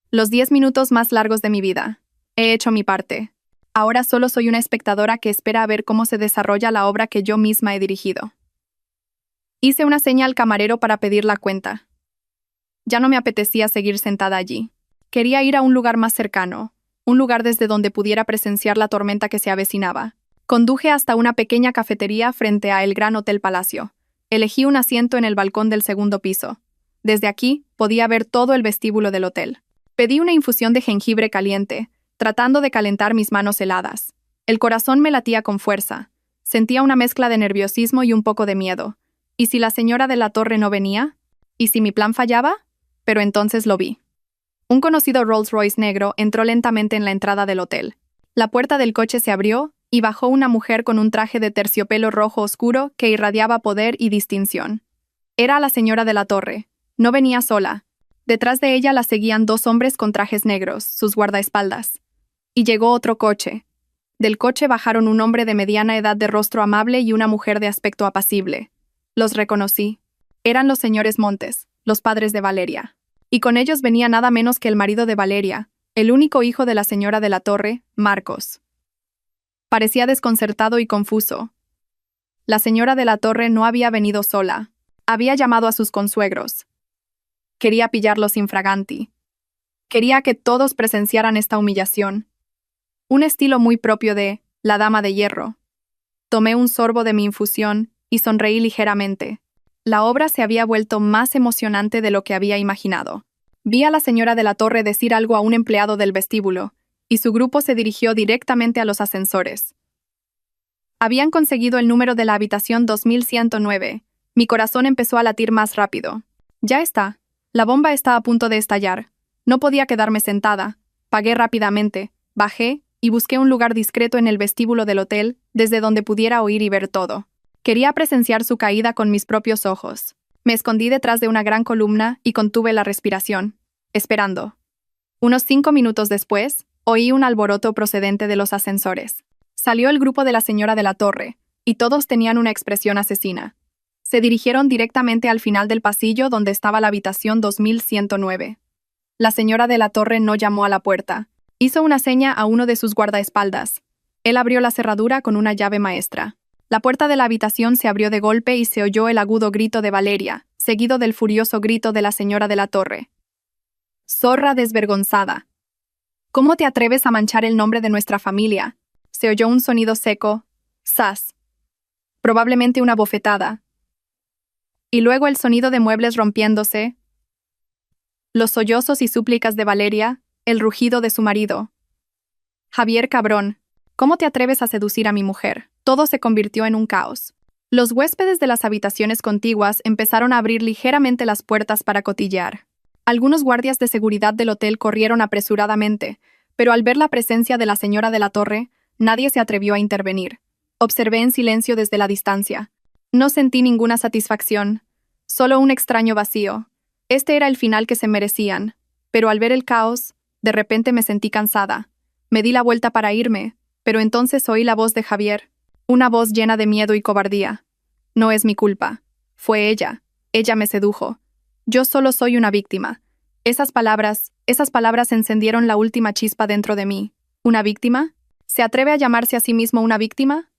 Los 10 minutos más largos de mi vida. He hecho mi parte. Ahora solo soy una espectadora que espera a ver cómo se desarrolla la obra que yo misma he dirigido. Hice una seña al camarero para pedir la cuenta. Ya no me apetecía seguir sentada allí. Quería ir a un lugar más cercano, un lugar desde donde pudiera presenciar la tormenta que se avecinaba. Conduje hasta una pequeña cafetería frente a el Gran Hotel Palacio. Elegí un asiento en el balcón del 2º piso. Desde aquí podía ver todo el vestíbulo del hotel. Pedí una infusión de jengibre caliente, tratando de calentar mis manos heladas. El corazón me latía con fuerza. Sentía una mezcla de nerviosismo y un poco de miedo. ¿Y si la señora de la Torre no venía? ¿Y si mi plan fallaba? Pero entonces lo vi. Un conocido Rolls-Royce negro entró lentamente en la entrada del hotel. La puerta del coche se abrió y bajó una mujer con un traje de terciopelo rojo oscuro que irradiaba poder y distinción. Era la señora de la Torre. No venía sola. Detrás de ella la seguían 2 hombres con trajes negros, sus guardaespaldas. Y llegó otro coche. Del coche bajaron un hombre de mediana edad de rostro amable y una mujer de aspecto apacible. Los reconocí. Eran los señores Montes, los padres de Valeria. Y con ellos venía nada menos que el marido de Valeria, el único hijo de la señora de la Torre, Marcos. Parecía desconcertado y confuso. La señora de la Torre no había venido sola. Había llamado a sus consuegros. Quería pillarlos infraganti. Quería que todos presenciaran esta humillación. Un estilo muy propio de la Dama de Hierro. Tomé un sorbo de mi infusión y sonreí ligeramente. La obra se había vuelto más emocionante de lo que había imaginado. Vi a la señora de la Torre decir algo a un empleado del vestíbulo, y su grupo se dirigió directamente a los ascensores. Habían conseguido el número de la habitación 2109. Mi corazón empezó a latir más rápido. Ya está. La bomba está a punto de estallar. No podía quedarme sentada. Pagué rápidamente, bajé y busqué un lugar discreto en el vestíbulo del hotel, desde donde pudiera oír y ver todo. Quería presenciar su caída con mis propios ojos. Me escondí detrás de una gran columna y contuve la respiración, esperando. Unos 5 minutos después, oí un alboroto procedente de los ascensores. Salió el grupo de la señora de la Torre, y todos tenían una expresión asesina. Se dirigieron directamente al final del pasillo donde estaba la habitación 2109. La señora de la Torre no llamó a la puerta. Hizo una seña a uno de sus guardaespaldas. Él abrió la cerradura con una llave maestra. La puerta de la habitación se abrió de golpe y se oyó el agudo grito de Valeria, seguido del furioso grito de la señora de la Torre. «Zorra desvergonzada. ¿Cómo te atreves a manchar el nombre de nuestra familia?». Se oyó un sonido seco, ¡zas! Probablemente una bofetada. Y luego el sonido de muebles rompiéndose, los sollozos y súplicas de Valeria, el rugido de su marido. «Javier, cabrón, ¿cómo te atreves a seducir a mi mujer?». Todo se convirtió en un caos. Los huéspedes de las habitaciones contiguas empezaron a abrir ligeramente las puertas para cotillear. Algunos guardias de seguridad del hotel corrieron apresuradamente, pero al ver la presencia de la señora de la Torre, nadie se atrevió a intervenir. Observé en silencio desde la distancia. No sentí ninguna satisfacción, solo un extraño vacío. Este era el final que se merecían, pero al ver el caos, de repente me sentí cansada. Me di la vuelta para irme, pero entonces oí la voz de Javier, una voz llena de miedo y cobardía. «No es mi culpa. Fue ella. Ella me sedujo. Yo solo soy una víctima». Esas palabras encendieron la última chispa dentro de mí. ¿Una víctima? ¿Se atreve a llamarse a sí mismo una víctima?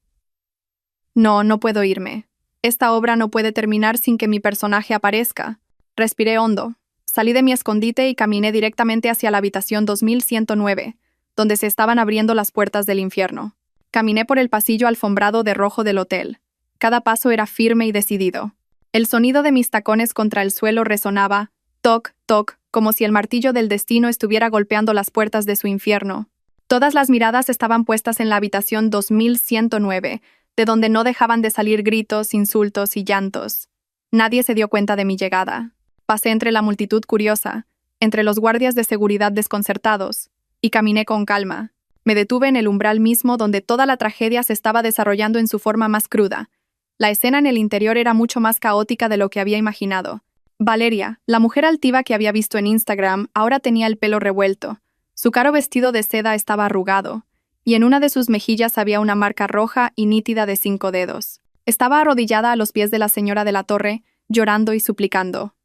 No, no puedo irme. Esta obra no puede terminar sin que mi personaje aparezca. Respiré hondo. Salí de mi escondite y caminé directamente hacia la habitación 2109, donde se estaban abriendo las puertas del infierno. Caminé por el pasillo alfombrado de rojo del hotel. Cada paso era firme y decidido. El sonido de mis tacones contra el suelo resonaba, toc, toc, como si el martillo del destino estuviera golpeando las puertas de su infierno. Todas las miradas estaban puestas en la habitación 2109, de donde no dejaban de salir gritos, insultos y llantos. Nadie se dio cuenta de mi llegada. Pasé entre la multitud curiosa, entre los guardias de seguridad desconcertados, y caminé con calma. Me detuve en el umbral mismo donde toda la tragedia se estaba desarrollando en su forma más cruda. La escena en el interior era mucho más caótica de lo que había imaginado. Valeria, la mujer altiva que había visto en Instagram, ahora tenía el pelo revuelto. Su caro vestido de seda estaba arrugado, y en una de sus mejillas había una marca roja y nítida de 5 dedos. Estaba arrodillada a los pies de la señora de la Torre, llorando y suplicando.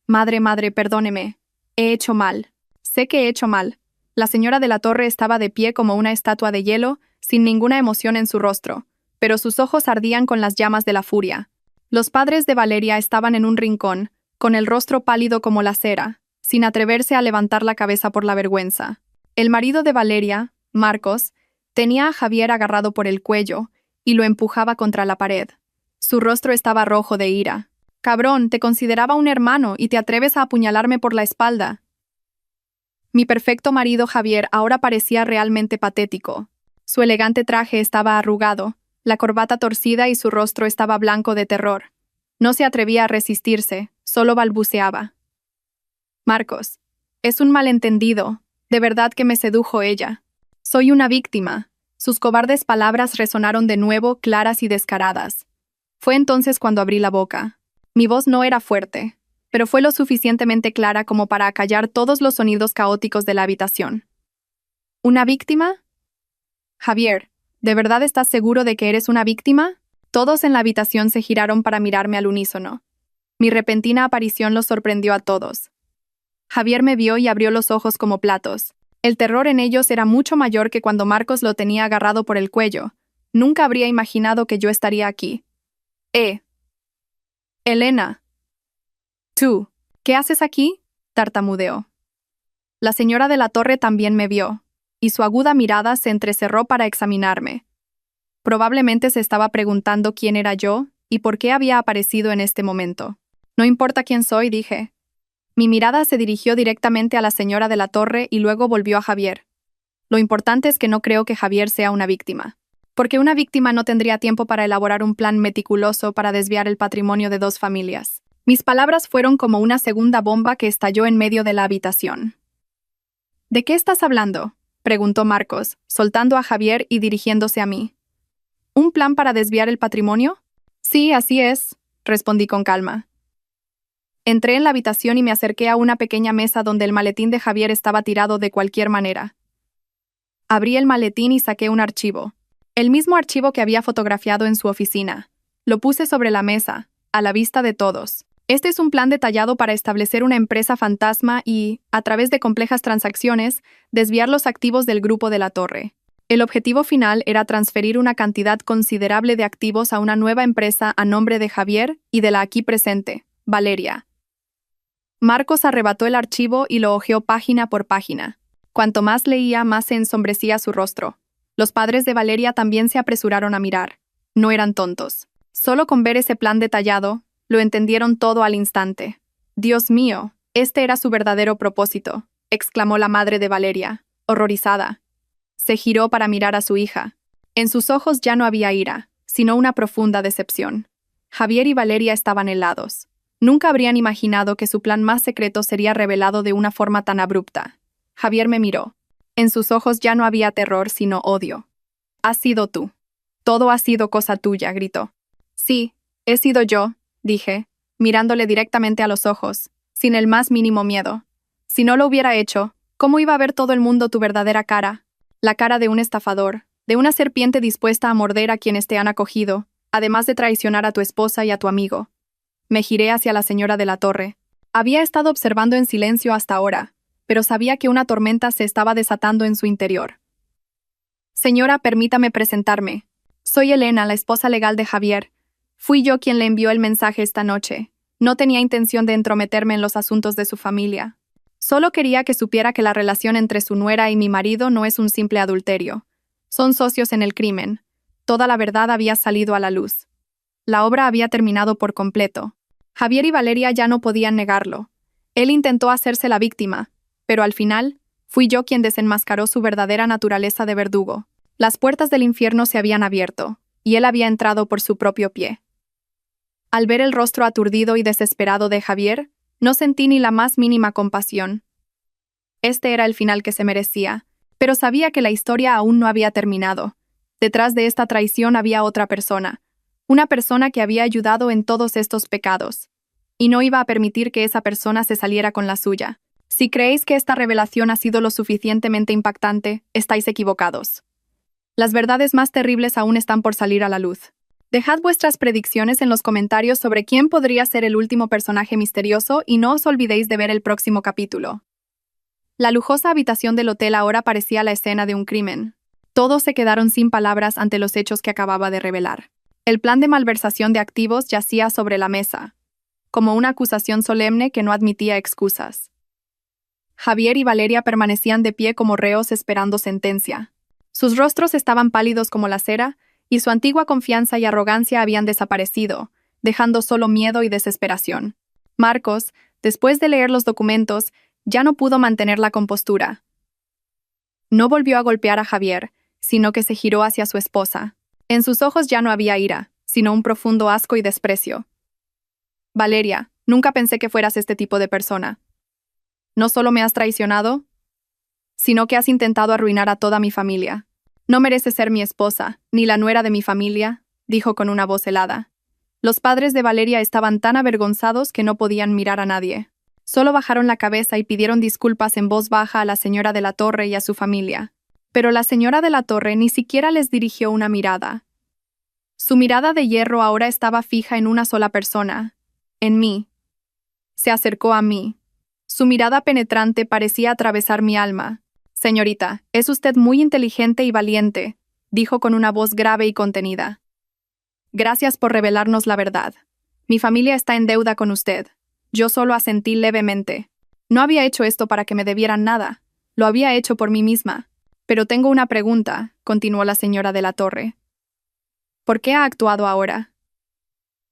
«Madre, madre, perdóneme. He hecho mal. Sé que he hecho mal». La señora de la Torre estaba de pie como una estatua de hielo, sin ninguna emoción en su rostro, pero sus ojos ardían con las llamas de la furia. Los padres de Valeria estaban en un rincón, con el rostro pálido como la cera, sin atreverse a levantar la cabeza por la vergüenza. El marido de Valeria, Marcos, tenía a Javier agarrado por el cuello y lo empujaba contra la pared. Su rostro estaba rojo de ira. «Cabrón, te consideraba un hermano y te atreves a apuñalarme por la espalda». Mi perfecto marido Javier ahora parecía realmente patético. Su elegante traje estaba arrugado, la corbata torcida y su rostro estaba blanco de terror. No se atrevía a resistirse, solo balbuceaba. «Marcos, es un malentendido. De verdad que me sedujo ella. Soy una víctima». Sus cobardes palabras resonaron de nuevo, claras y descaradas. Fue entonces cuando abrí la boca. Mi voz no era fuerte, pero fue lo suficientemente clara como para acallar todos los sonidos caóticos de la habitación. ¿Una víctima? Javier, ¿de verdad estás seguro de que eres una víctima? Todos en la habitación se giraron para mirarme al unísono. Mi repentina aparición los sorprendió a todos. Javier me vio y abrió los ojos como platos. El terror en ellos era mucho mayor que cuando Marcos lo tenía agarrado por el cuello. Nunca habría imaginado que yo estaría aquí. Elena. «¿Tú? ¿Qué haces aquí?», tartamudeó. La señora de la Torre también me vio, y su aguda mirada se entrecerró para examinarme. Probablemente se estaba preguntando quién era yo y por qué había aparecido en este momento. «No importa quién soy», dije. Mi mirada se dirigió directamente a la señora de la Torre y luego volvió a Javier. Lo importante es que no creo que Javier sea una víctima. Porque una víctima no tendría tiempo para elaborar un plan meticuloso para desviar el patrimonio de 2 familias. Mis palabras fueron como una segunda bomba que estalló en medio de la habitación. «¿De qué estás hablando?», preguntó Marcos, soltando a Javier y dirigiéndose a mí. «¿Un plan para desviar el patrimonio?». «Sí, así es», respondí con calma. Entré en la habitación y me acerqué a una pequeña mesa donde el maletín de Javier estaba tirado de cualquier manera. Abrí el maletín y saqué un archivo. El mismo archivo que había fotografiado en su oficina. Lo puse sobre la mesa, a la vista de todos. Este es un plan detallado para establecer una empresa fantasma y, a través de complejas transacciones, desviar los activos del grupo de la Torre. El objetivo final era transferir una cantidad considerable de activos a una nueva empresa a nombre de Javier y de la aquí presente, Valeria. Marcos arrebató el archivo y lo hojeó página por página. Cuanto más leía, más se ensombrecía su rostro. Los padres de Valeria también se apresuraron a mirar. No eran tontos. Solo con ver ese plan detallado, lo entendieron todo al instante. «Dios mío, este era su verdadero propósito», exclamó la madre de Valeria, horrorizada. Se giró para mirar a su hija. En sus ojos ya no había ira, sino una profunda decepción. Javier y Valeria estaban helados. Nunca habrían imaginado que su plan más secreto sería revelado de una forma tan abrupta. Javier me miró. En sus ojos ya no había terror, sino odio. «Has sido tú. Todo ha sido cosa tuya», gritó. «Sí, he sido yo», dije, mirándole directamente a los ojos, sin el más mínimo miedo. «Si no lo hubiera hecho, ¿cómo iba a ver todo el mundo tu verdadera cara? La cara de un estafador, de una serpiente dispuesta a morder a quienes te han acogido, además de traicionar a tu esposa y a tu amigo». Me giré hacia la señora de la Torre. Había estado observando en silencio hasta ahora, pero sabía que una tormenta se estaba desatando en su interior. «Señora, permítame presentarme. Soy Elena, la esposa legal de Javier. Fui yo quien le envió el mensaje esta noche. No tenía intención de entrometerme en los asuntos de su familia. Solo quería que supiera que la relación entre su nuera y mi marido no es un simple adulterio. Son socios en el crimen. Toda la verdad había salido a la luz. La obra había terminado por completo. Javier y Valeria ya no podían negarlo. Él intentó hacerse la víctima, pero al final, fui yo quien desenmascaró su verdadera naturaleza de verdugo. Las puertas del infierno se habían abierto, y él había entrado por su propio pie. Al ver el rostro aturdido y desesperado de Javier, no sentí ni la más mínima compasión. Este era el final que se merecía, pero sabía que la historia aún no había terminado. Detrás de esta traición había otra persona, una persona que había ayudado en todos estos pecados, y no iba a permitir que esa persona se saliera con la suya. Si creéis que esta revelación ha sido lo suficientemente impactante, estáis equivocados. Las verdades más terribles aún están por salir a la luz. Dejad vuestras predicciones en los comentarios sobre quién podría ser el último personaje misterioso y no os olvidéis de ver el próximo capítulo. La lujosa habitación del hotel ahora parecía la escena de un crimen. Todos se quedaron sin palabras ante los hechos que acababa de revelar. El plan de malversación de activos yacía sobre la mesa, como una acusación solemne que no admitía excusas. Javier y Valeria permanecían de pie como reos esperando sentencia. Sus rostros estaban pálidos como la cera, y su antigua confianza y arrogancia habían desaparecido, dejando solo miedo y desesperación. Marcos, después de leer los documentos, ya no pudo mantener la compostura. No volvió a golpear a Javier, sino que se giró hacia su esposa. En sus ojos ya no había ira, sino un profundo asco y desprecio. «Valeria, nunca pensé que fueras este tipo de persona. No solo me has traicionado, sino que has intentado arruinar a toda mi familia. No mereces ser mi esposa, ni la nuera de mi familia», dijo con una voz helada. Los padres de Valeria estaban tan avergonzados que no podían mirar a nadie. Solo bajaron la cabeza y pidieron disculpas en voz baja a la señora de la Torre y a su familia. Pero la señora de la Torre ni siquiera les dirigió una mirada. Su mirada de hierro ahora estaba fija en una sola persona, en mí. Se acercó a mí. Su mirada penetrante parecía atravesar mi alma. «Señorita, es usted muy inteligente y valiente», dijo con una voz grave y contenida. «Gracias por revelarnos la verdad. Mi familia está en deuda con usted. Yo solo asentí levemente. No había hecho esto para que me debieran nada. Lo había hecho por mí misma. Pero tengo una pregunta», continuó la señora de la Torre. «¿Por qué ha actuado ahora?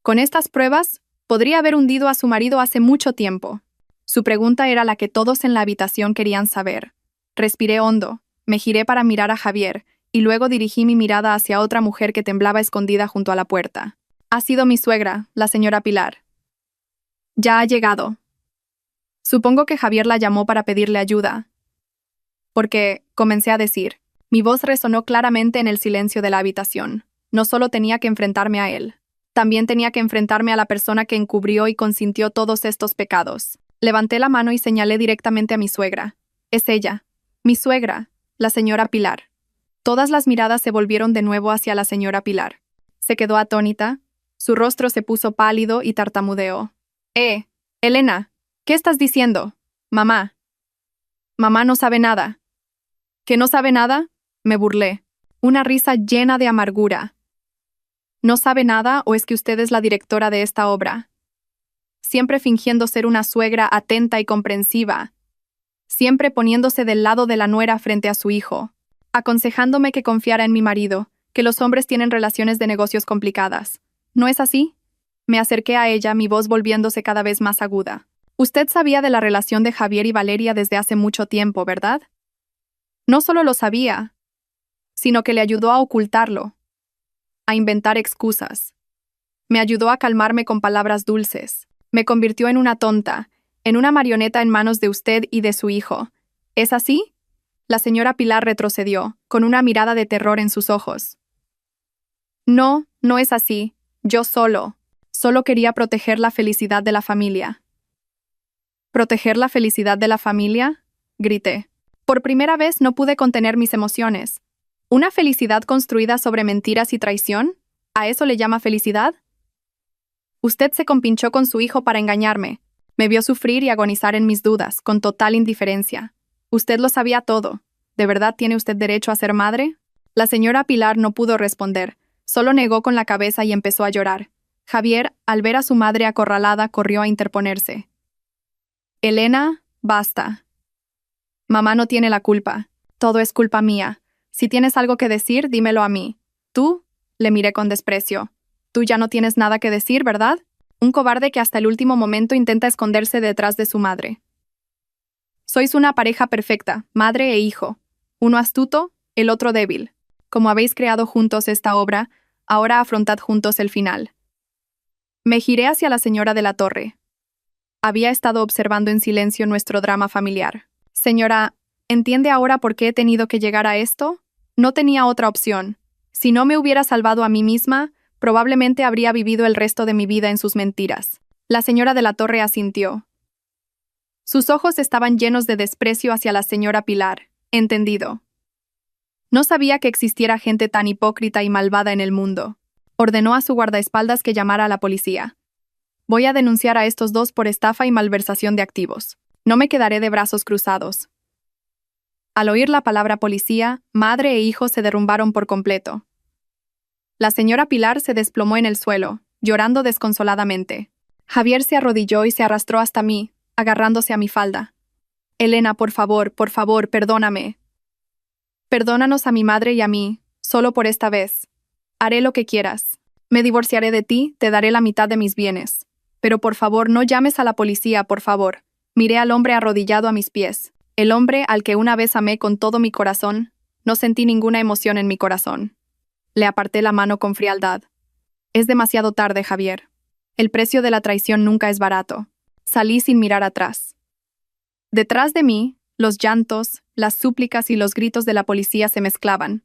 Con estas pruebas, podría haber hundido a su marido hace mucho tiempo». Su pregunta era la que todos en la habitación querían saber. Respiré hondo, me giré para mirar a Javier, y luego dirigí mi mirada hacia otra mujer que temblaba escondida junto a la puerta. «Ha sido mi suegra, la señora Pilar. Ya ha llegado». Supongo que Javier la llamó para pedirle ayuda. Porque, comencé a decir, mi voz resonó claramente en el silencio de la habitación. No solo tenía que enfrentarme a él, también tenía que enfrentarme a la persona que encubrió y consintió todos estos pecados. Levanté la mano y señalé directamente a mi suegra. «Es ella, mi suegra, la señora Pilar». Todas las miradas se volvieron de nuevo hacia la señora Pilar. Se quedó atónita, su rostro se puso pálido y tartamudeó. Elena, ¿qué estás diciendo? Mamá. Mamá no sabe nada». «¿Que no sabe nada?», me burlé. Una risa llena de amargura. ¿No sabe nada o es que usted es la directora de esta obra? Siempre fingiendo ser una suegra atenta y comprensiva. Siempre poniéndose del lado de la nuera frente a su hijo. Aconsejándome que confiara en mi marido, que los hombres tienen relaciones de negocios complicadas. ¿No es así? Me acerqué a ella, mi voz volviéndose cada vez más aguda. Usted sabía de la relación de Javier y Valeria desde hace mucho tiempo, ¿verdad? No solo lo sabía, sino que le ayudó a ocultarlo, a inventar excusas. Me ayudó a calmarme con palabras dulces. Me convirtió en una tonta, en una marioneta en manos de usted y de su hijo. ¿Es así? La señora Pilar retrocedió, con una mirada de terror en sus ojos. No, no es así. Yo solo quería proteger la felicidad de la familia. ¿Proteger la felicidad de la familia?, grité. Por primera vez no pude contener mis emociones. ¿Una felicidad construida sobre mentiras y traición? ¿A eso le llama felicidad? Usted se compinchó con su hijo para engañarme. Me vio sufrir y agonizar en mis dudas, con total indiferencia. Usted lo sabía todo. ¿De verdad tiene usted derecho a ser madre? La señora Pilar no pudo responder, solo negó con la cabeza y empezó a llorar. Javier, al ver a su madre acorralada, corrió a interponerse. Elena, basta. Mamá no tiene la culpa. Todo es culpa mía. Si tienes algo que decir, dímelo a mí. ¿Tú? Le miré con desprecio. Tú ya no tienes nada que decir, ¿verdad? Un cobarde que hasta el último momento intenta esconderse detrás de su madre. Sois una pareja perfecta, madre e hijo. Uno astuto, el otro débil. Como habéis creado juntos esta obra, ahora afrontad juntos el final. Me giré hacia la señora de la Torre. Había estado observando en silencio nuestro drama familiar. Señora, ¿entiende ahora por qué he tenido que llegar a esto? No tenía otra opción. Si no me hubiera salvado a mí misma, probablemente habría vivido el resto de mi vida en sus mentiras. La señora de la Torre asintió. Sus ojos estaban llenos de desprecio hacia la señora Pilar. Entendido. No sabía que existiera gente tan hipócrita y malvada en el mundo. Ordenó a su guardaespaldas que llamara a la policía. Voy a denunciar a estos dos por estafa y malversación de activos. No me quedaré de brazos cruzados. Al oír la palabra policía, madre e hijo se derrumbaron por completo. La señora Pilar se desplomó en el suelo, llorando desconsoladamente. Javier se arrodilló y se arrastró hasta mí, agarrándose a mi falda. Elena, por favor, perdóname. Perdónanos a mi madre y a mí, solo por esta vez. Haré lo que quieras. Me divorciaré de ti, te daré la mitad de mis bienes. Pero por favor, no llames a la policía, por favor. Miré al hombre arrodillado a mis pies. El hombre al que una vez amé con todo mi corazón. No sentí ninguna emoción en mi corazón. Le aparté la mano con frialdad. Es demasiado tarde, Javier. El precio de la traición nunca es barato. Salí sin mirar atrás. Detrás de mí, los llantos, las súplicas y los gritos de la policía se mezclaban,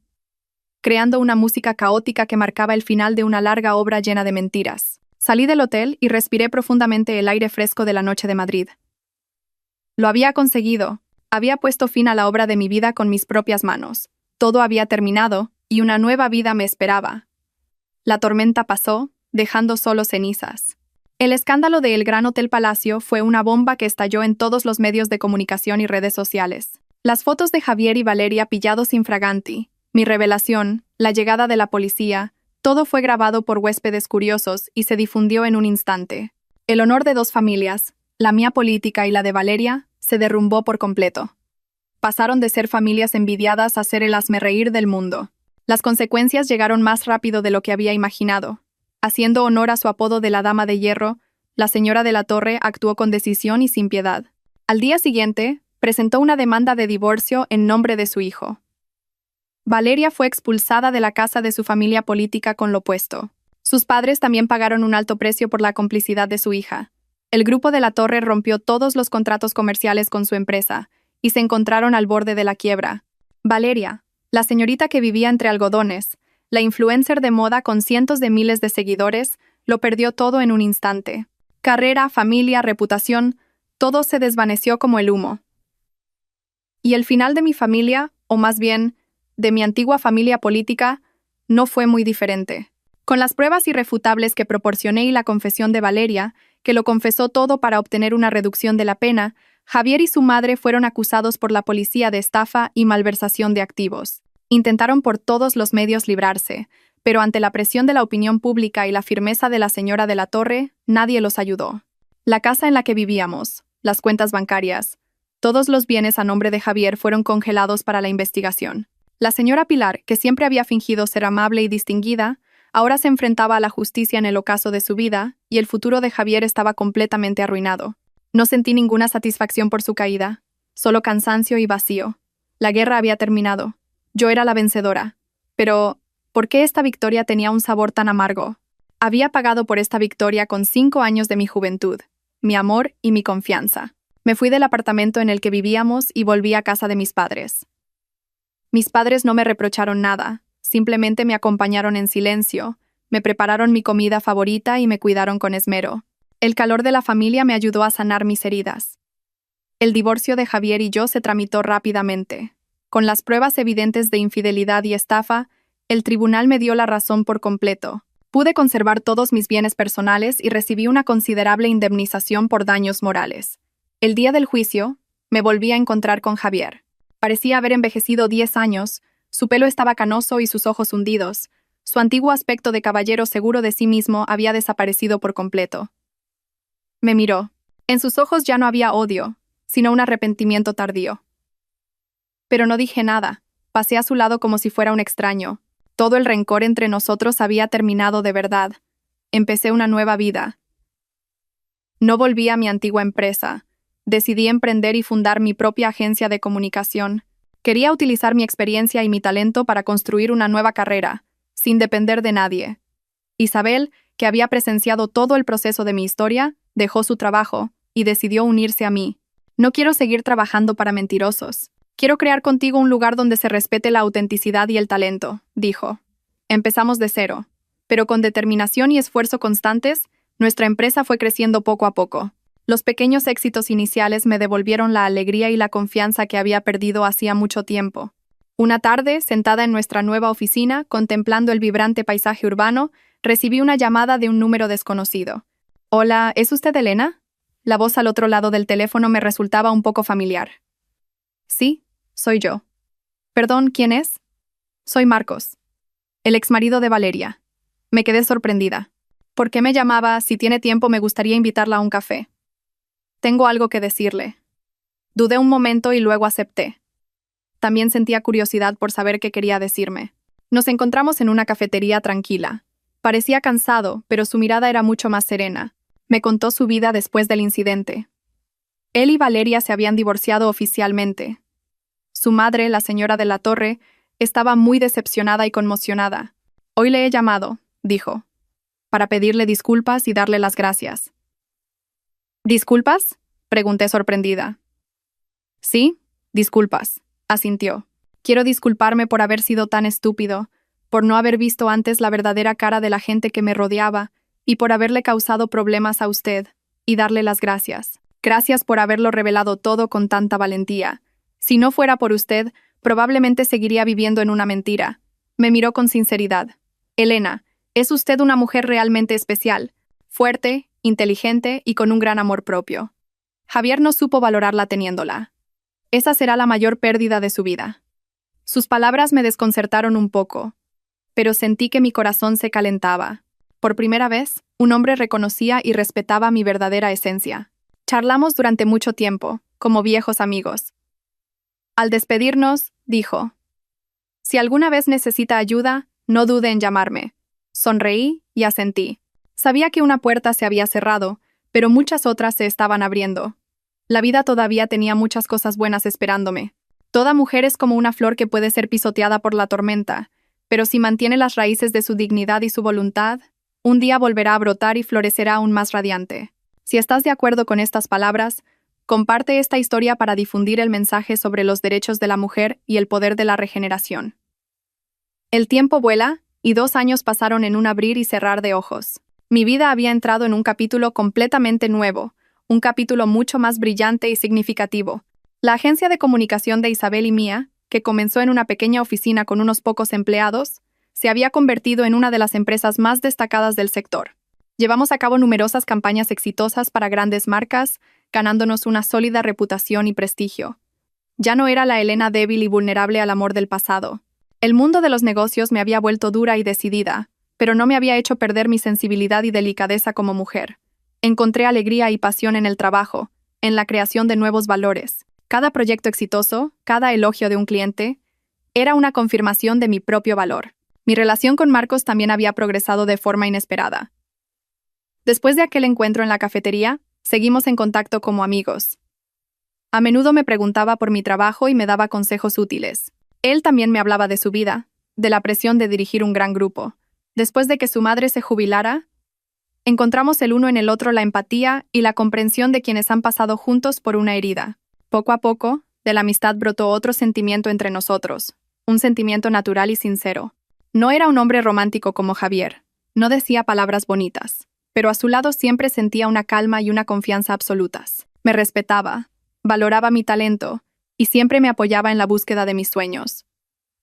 creando una música caótica que marcaba el final de una larga obra llena de mentiras. Salí del hotel y respiré profundamente el aire fresco de la noche de Madrid. Lo había conseguido. Había puesto fin a la obra de mi vida con mis propias manos. Todo había terminado, y una nueva vida me esperaba. La tormenta pasó, dejando solo cenizas. El escándalo de El Gran Hotel Palacio fue una bomba que estalló en todos los medios de comunicación y redes sociales. Las fotos de Javier y Valeria pillados infraganti, mi revelación, la llegada de la policía, todo fue grabado por huéspedes curiosos y se difundió en un instante. El honor de dos familias, la mía política y la de Valeria, se derrumbó por completo. Pasaron de ser familias envidiadas a ser el hazmerreír del mundo. Las consecuencias llegaron más rápido de lo que había imaginado. Haciendo honor a su apodo de la Dama de Hierro, la señora de la Torre actuó con decisión y sin piedad. Al día siguiente, presentó una demanda de divorcio en nombre de su hijo. Valeria fue expulsada de la casa de su familia política con lo opuesto. Sus padres también pagaron un alto precio por la complicidad de su hija. El grupo de la Torre rompió todos los contratos comerciales con su empresa y se encontraron al borde de la quiebra. Valeria, la señorita que vivía entre algodones, la influencer de moda con cientos de miles de seguidores, lo perdió todo en un instante. Carrera, familia, reputación, todo se desvaneció como el humo. Y el final de mi familia, o más bien, de mi antigua familia política, no fue muy diferente. Con las pruebas irrefutables que proporcioné y la confesión de Valeria, que lo confesó todo para obtener una reducción de la pena, Javier y su madre fueron acusados por la policía de estafa y malversación de activos. Intentaron por todos los medios librarse, pero ante la presión de la opinión pública y la firmeza de la señora de la Torre, nadie los ayudó. La casa en la que vivíamos, las cuentas bancarias, todos los bienes a nombre de Javier fueron congelados para la investigación. La señora Pilar, que siempre había fingido ser amable y distinguida, ahora se enfrentaba a la justicia en el ocaso de su vida, y el futuro de Javier estaba completamente arruinado. No sentí ninguna satisfacción por su caída, solo cansancio y vacío. La guerra había terminado. Yo era la vencedora. Pero, ¿por qué esta victoria tenía un sabor tan amargo? Había pagado por esta victoria con 5 años de mi juventud, mi amor y mi confianza. Me fui del apartamento en el que vivíamos y volví a casa de mis padres. Mis padres no me reprocharon nada, simplemente me acompañaron en silencio, me prepararon mi comida favorita y me cuidaron con esmero. El calor de la familia me ayudó a sanar mis heridas. El divorcio de Javier y yo se tramitó rápidamente. Con las pruebas evidentes de infidelidad y estafa, el tribunal me dio la razón por completo. Pude conservar todos mis bienes personales y recibí una considerable indemnización por daños morales. El día del juicio, me volví a encontrar con Javier. Parecía haber envejecido 10 años, su pelo estaba canoso y sus ojos hundidos. Su antiguo aspecto de caballero seguro de sí mismo había desaparecido por completo. Me miró. En sus ojos ya no había odio, sino un arrepentimiento tardío. Pero no dije nada. Pasé a su lado como si fuera un extraño. Todo el rencor entre nosotros había terminado de verdad. Empecé una nueva vida. No volví a mi antigua empresa. Decidí emprender y fundar mi propia agencia de comunicación. Quería utilizar mi experiencia y mi talento para construir una nueva carrera, sin depender de nadie. Isabel, que había presenciado todo el proceso de mi historia, dejó su trabajo y decidió unirse a mí. No quiero seguir trabajando para mentirosos. Quiero crear contigo un lugar donde se respete la autenticidad y el talento, dijo. Empezamos de cero, pero con determinación y esfuerzo constantes, nuestra empresa fue creciendo poco a poco. Los pequeños éxitos iniciales me devolvieron la alegría y la confianza que había perdido hacía mucho tiempo. Una tarde, sentada en nuestra nueva oficina, contemplando el vibrante paisaje urbano, recibí una llamada de un número desconocido. Hola, ¿es usted Elena? La voz al otro lado del teléfono me resultaba un poco familiar. Sí, soy yo. Perdón, ¿quién es? Soy Marcos, el exmarido de Valeria. Me quedé sorprendida. ¿Por qué me llamaba? Si tiene tiempo, me gustaría invitarla a un café. Tengo algo que decirle. Dudé un momento y luego acepté. También sentía curiosidad por saber qué quería decirme. Nos encontramos en una cafetería tranquila. Parecía cansado, pero su mirada era mucho más serena. Me contó su vida después del incidente. Él y Valeria se habían divorciado oficialmente. Su madre, la señora de la Torre, estaba muy decepcionada y conmocionada. Hoy le he llamado, dijo, para pedirle disculpas y darle las gracias. ¿Disculpas? Pregunté sorprendida. Sí, disculpas, asintió. Quiero disculparme por haber sido tan estúpido, por no haber visto antes la verdadera cara de la gente que me rodeaba y por haberle causado problemas a usted, y darle las gracias. Gracias por haberlo revelado todo con tanta valentía. Si no fuera por usted, probablemente seguiría viviendo en una mentira. Me miró con sinceridad. Elena, es usted una mujer realmente especial, fuerte, inteligente y con un gran amor propio. Javier no supo valorarla teniéndola. Esa será la mayor pérdida de su vida. Sus palabras me desconcertaron un poco, pero sentí que mi corazón se calentaba. Por primera vez, un hombre reconocía y respetaba mi verdadera esencia. Charlamos durante mucho tiempo, como viejos amigos. Al despedirnos, dijo, si alguna vez necesita ayuda, no dude en llamarme. Sonreí y asentí. Sabía que una puerta se había cerrado, pero muchas otras se estaban abriendo. La vida todavía tenía muchas cosas buenas esperándome. Toda mujer es como una flor que puede ser pisoteada por la tormenta, pero si mantiene las raíces de su dignidad y su voluntad, un día volverá a brotar y florecerá aún más radiante. Si estás de acuerdo con estas palabras, comparte esta historia para difundir el mensaje sobre los derechos de la mujer y el poder de la regeneración. El tiempo vuela, y 2 años pasaron en un abrir y cerrar de ojos. Mi vida había entrado en un capítulo completamente nuevo, un capítulo mucho más brillante y significativo. La agencia de comunicación de Isabel y mía, que comenzó en una pequeña oficina con unos pocos empleados, se había convertido en una de las empresas más destacadas del sector. Llevamos a cabo numerosas campañas exitosas para grandes marcas, ganándonos una sólida reputación y prestigio. Ya no era la Elena débil y vulnerable al amor del pasado. El mundo de los negocios me había vuelto dura y decidida, pero no me había hecho perder mi sensibilidad y delicadeza como mujer. Encontré alegría y pasión en el trabajo, en la creación de nuevos valores. Cada proyecto exitoso, cada elogio de un cliente, era una confirmación de mi propio valor. Mi relación con Marcos también había progresado de forma inesperada. Después de aquel encuentro en la cafetería, seguimos en contacto como amigos. A menudo me preguntaba por mi trabajo y me daba consejos útiles. Él también me hablaba de su vida, de la presión de dirigir un gran grupo. Después de que su madre se jubilara, encontramos el uno en el otro la empatía y la comprensión de quienes han pasado juntos por una herida. Poco a poco, de la amistad brotó otro sentimiento entre nosotros, un sentimiento natural y sincero. No era un hombre romántico como Javier, no decía palabras bonitas, pero a su lado siempre sentía una calma y una confianza absolutas. Me respetaba, valoraba mi talento y siempre me apoyaba en la búsqueda de mis sueños.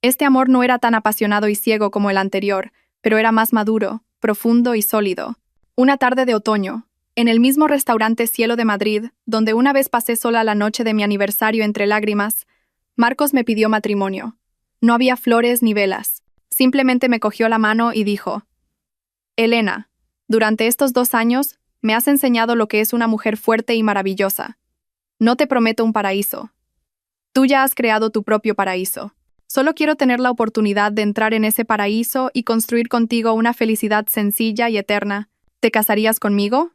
Este amor no era tan apasionado y ciego como el anterior, pero era más maduro, profundo y sólido. Una tarde de otoño, en el mismo restaurante Cielo de Madrid, donde una vez pasé sola la noche de mi aniversario entre lágrimas, Marcos me pidió matrimonio. No había flores ni velas. Simplemente me cogió la mano y dijo: «Elena, durante estos 2 años me has enseñado lo que es una mujer fuerte y maravillosa. No te prometo un paraíso. Tú ya has creado tu propio paraíso. Solo quiero tener la oportunidad de entrar en ese paraíso y construir contigo una felicidad sencilla y eterna. ¿Te casarías conmigo?».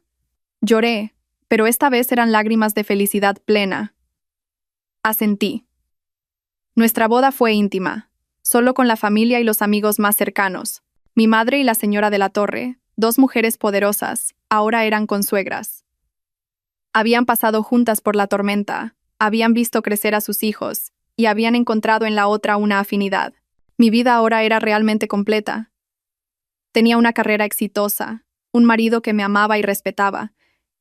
Lloré, pero esta vez eran lágrimas de felicidad plena. Asentí. Nuestra boda fue íntima, solo con la familia y los amigos más cercanos. Mi madre y la señora de la Torre, 2 mujeres poderosas, ahora eran consuegras. Habían pasado juntas por la tormenta, habían visto crecer a sus hijos, y habían encontrado en la otra una afinidad. Mi vida ahora era realmente completa. Tenía una carrera exitosa, un marido que me amaba y respetaba,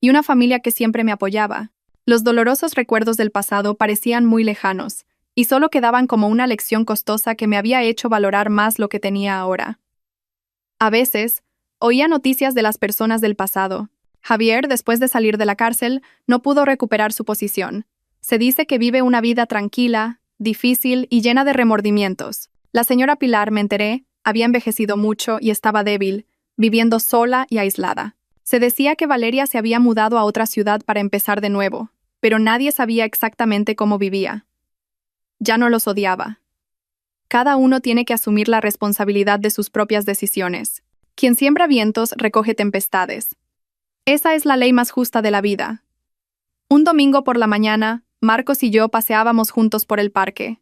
y una familia que siempre me apoyaba. Los dolorosos recuerdos del pasado parecían muy lejanos, y solo quedaban como una lección costosa que me había hecho valorar más lo que tenía ahora. A veces, oía noticias de las personas del pasado. Javier, después de salir de la cárcel, no pudo recuperar su posición. Se dice que vive una vida tranquila, difícil y llena de remordimientos. La señora Pilar, me enteré, había envejecido mucho y estaba débil, viviendo sola y aislada. Se decía que Valeria se había mudado a otra ciudad para empezar de nuevo, pero nadie sabía exactamente cómo vivía. Ya no los odiaba. Cada uno tiene que asumir la responsabilidad de sus propias decisiones. Quien siembra vientos recoge tempestades. Esa es la ley más justa de la vida. Un domingo por la mañana, Marcos y yo paseábamos juntos por el parque.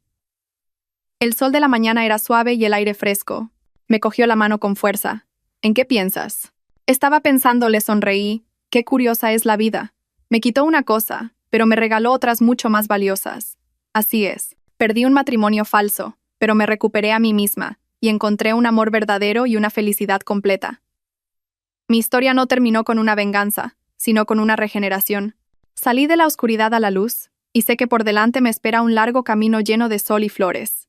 El sol de la mañana era suave y el aire fresco. Me cogió la mano con fuerza. «¿En qué piensas?». Estaba pensando, le sonreí. Qué curiosa es la vida. Me quitó una cosa, pero me regaló otras mucho más valiosas. Así es. Perdí un matrimonio falso, pero me recuperé a mí misma y encontré un amor verdadero y una felicidad completa. Mi historia no terminó con una venganza, sino con una regeneración. Salí de la oscuridad a la luz, y sé que por delante me espera un largo camino lleno de sol y flores.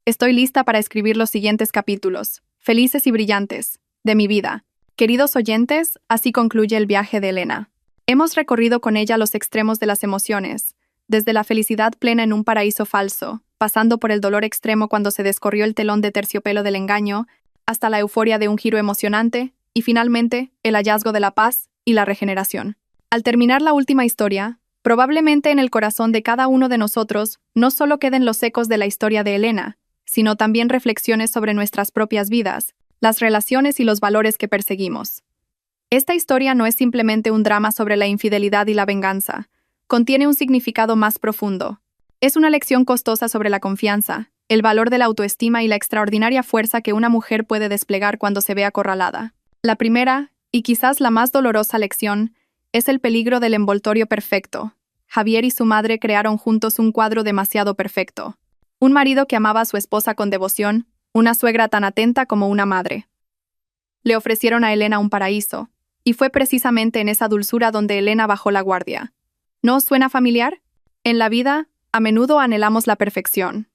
Estoy lista para escribir los siguientes capítulos, felices y brillantes, de mi vida. Queridos oyentes, así concluye el viaje de Elena. Hemos recorrido con ella los extremos de las emociones, desde la felicidad plena en un paraíso falso, pasando por el dolor extremo cuando se descorrió el telón de terciopelo del engaño, hasta la euforia de un giro emocionante, y finalmente, el hallazgo de la paz y la regeneración. Al terminar la última historia, probablemente en el corazón de cada uno de nosotros no solo queden los ecos de la historia de Elena, sino también reflexiones sobre nuestras propias vidas, las relaciones y los valores que perseguimos. Esta historia no es simplemente un drama sobre la infidelidad y la venganza, contiene un significado más profundo. Es una lección costosa sobre la confianza, el valor de la autoestima y la extraordinaria fuerza que una mujer puede desplegar cuando se ve acorralada. La primera, y quizás la más dolorosa lección, es el peligro del envoltorio perfecto. Javier y su madre crearon juntos un cuadro demasiado perfecto. Un marido que amaba a su esposa con devoción, una suegra tan atenta como una madre. Le ofrecieron a Elena un paraíso, y fue precisamente en esa dulzura donde Elena bajó la guardia. ¿No os suena familiar? En la vida, a menudo anhelamos la perfección.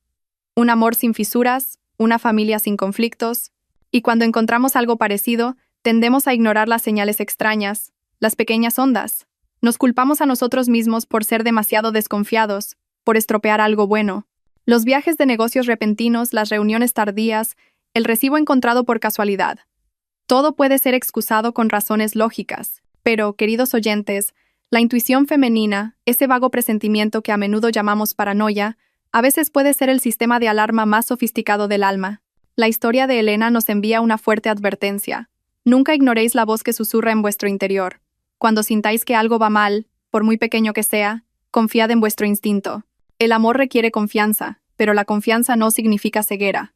Un amor sin fisuras, una familia sin conflictos, y cuando encontramos algo parecido, tendemos a ignorar las señales extrañas, las pequeñas ondas. Nos culpamos a nosotros mismos por ser demasiado desconfiados, por estropear algo bueno. Los viajes de negocios repentinos, las reuniones tardías, el recibo encontrado por casualidad. Todo puede ser excusado con razones lógicas, pero, queridos oyentes, la intuición femenina, ese vago presentimiento que a menudo llamamos paranoia, a veces puede ser el sistema de alarma más sofisticado del alma. La historia de Elena nos envía una fuerte advertencia. Nunca ignoréis la voz que susurra en vuestro interior. Cuando sintáis que algo va mal, por muy pequeño que sea, confiad en vuestro instinto. El amor requiere confianza, pero la confianza no significa ceguera.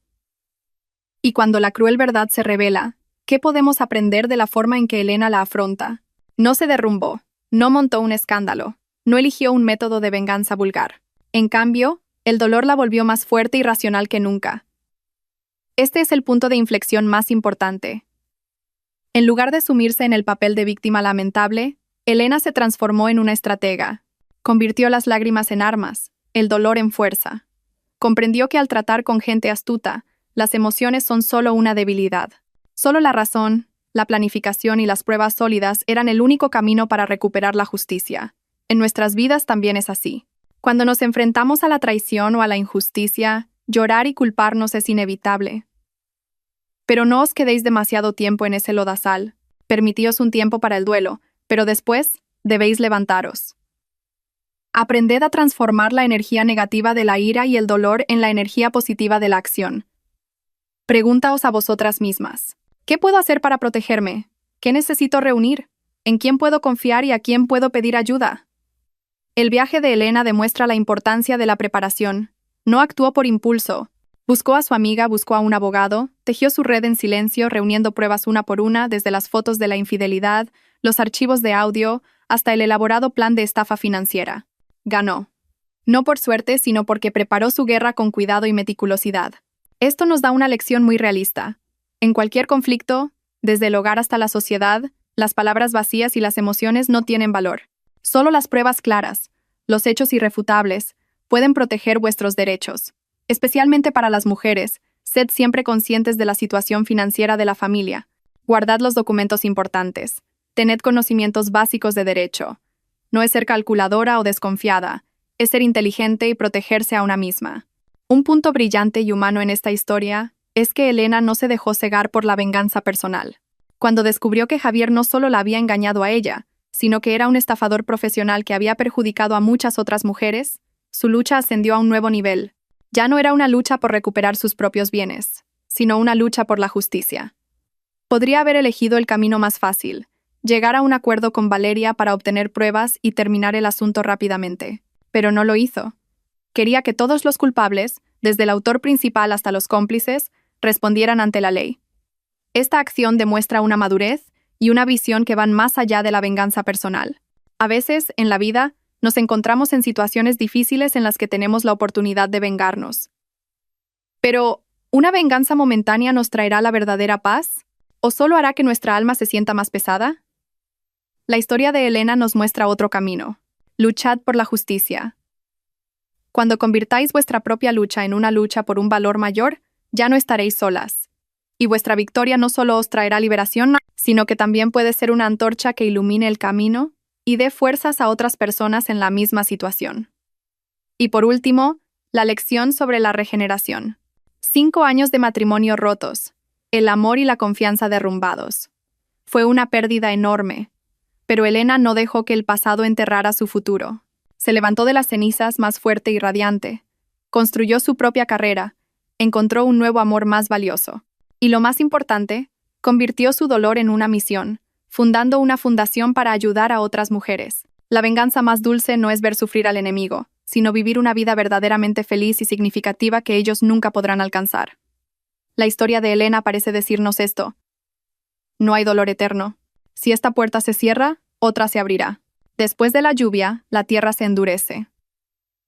Y cuando la cruel verdad se revela, ¿qué podemos aprender de la forma en que Elena la afronta? No se derrumbó, no montó un escándalo, no eligió un método de venganza vulgar. En cambio, el dolor la volvió más fuerte y racional que nunca. Este es el punto de inflexión más importante. En lugar de sumirse en el papel de víctima lamentable, Elena se transformó en una estratega. Convirtió las lágrimas en armas, el dolor en fuerza. Comprendió que al tratar con gente astuta, las emociones son solo una debilidad. Solo la razón, la planificación y las pruebas sólidas eran el único camino para recuperar la justicia. En nuestras vidas también es así. Cuando nos enfrentamos a la traición o a la injusticia, llorar y culparnos es inevitable. Pero no os quedéis demasiado tiempo en ese lodazal. Permitíos un tiempo para el duelo, pero después debéis levantaros. Aprended a transformar la energía negativa de la ira y el dolor en la energía positiva de la acción. Preguntaos a vosotras mismas: ¿qué puedo hacer para protegerme? ¿Qué necesito reunir? ¿En quién puedo confiar y a quién puedo pedir ayuda? El viaje de Elena demuestra la importancia de la preparación. No actuó por impulso. Buscó a su amiga, buscó a un abogado, tejió su red en silencio, reuniendo pruebas una por una, desde las fotos de la infidelidad, los archivos de audio, hasta el elaborado plan de estafa financiera. Ganó. No por suerte, sino porque preparó su guerra con cuidado y meticulosidad. Esto nos da una lección muy realista. En cualquier conflicto, desde el hogar hasta la sociedad, las palabras vacías y las emociones no tienen valor. Solo las pruebas claras, los hechos irrefutables, pueden proteger vuestros derechos. Especialmente para las mujeres, sed siempre conscientes de la situación financiera de la familia. Guardad los documentos importantes. Tened conocimientos básicos de derecho. No es ser calculadora o desconfiada, es ser inteligente y protegerse a una misma. Un punto brillante y humano en esta historia es que Elena no se dejó cegar por la venganza personal. Cuando descubrió que Javier no solo la había engañado a ella, sino que era un estafador profesional que había perjudicado a muchas otras mujeres, su lucha ascendió a un nuevo nivel. Ya no era una lucha por recuperar sus propios bienes, sino una lucha por la justicia. Podría haber elegido el camino más fácil: llegar a un acuerdo con Valeria para obtener pruebas y terminar el asunto rápidamente. Pero no lo hizo. Quería que todos los culpables, desde el autor principal hasta los cómplices, respondieran ante la ley. Esta acción demuestra una madurez y una visión que van más allá de la venganza personal. A veces, en la vida, nos encontramos en situaciones difíciles en las que tenemos la oportunidad de vengarnos. Pero, ¿una venganza momentánea nos traerá la verdadera paz? ¿O solo hará que nuestra alma se sienta más pesada? La historia de Elena nos muestra otro camino. Luchad por la justicia. Cuando convirtáis vuestra propia lucha en una lucha por un valor mayor, ya no estaréis solas. Y vuestra victoria no solo os traerá liberación, sino que también puede ser una antorcha que ilumine el camino y dé fuerzas a otras personas en la misma situación. Y por último, la lección sobre la regeneración. 5 años de matrimonio rotos, el amor y la confianza derrumbados. Fue una pérdida enorme, pero Elena no dejó que el pasado enterrara su futuro. Se levantó de las cenizas más fuerte y radiante. Construyó su propia carrera, encontró un nuevo amor más valioso. Y lo más importante, convirtió su dolor en una misión, fundando una fundación para ayudar a otras mujeres. La venganza más dulce no es ver sufrir al enemigo, sino vivir una vida verdaderamente feliz y significativa que ellos nunca podrán alcanzar. La historia de Elena parece decirnos esto: no hay dolor eterno. Si esta puerta se cierra, otra se abrirá. Después de la lluvia, la tierra se endurece.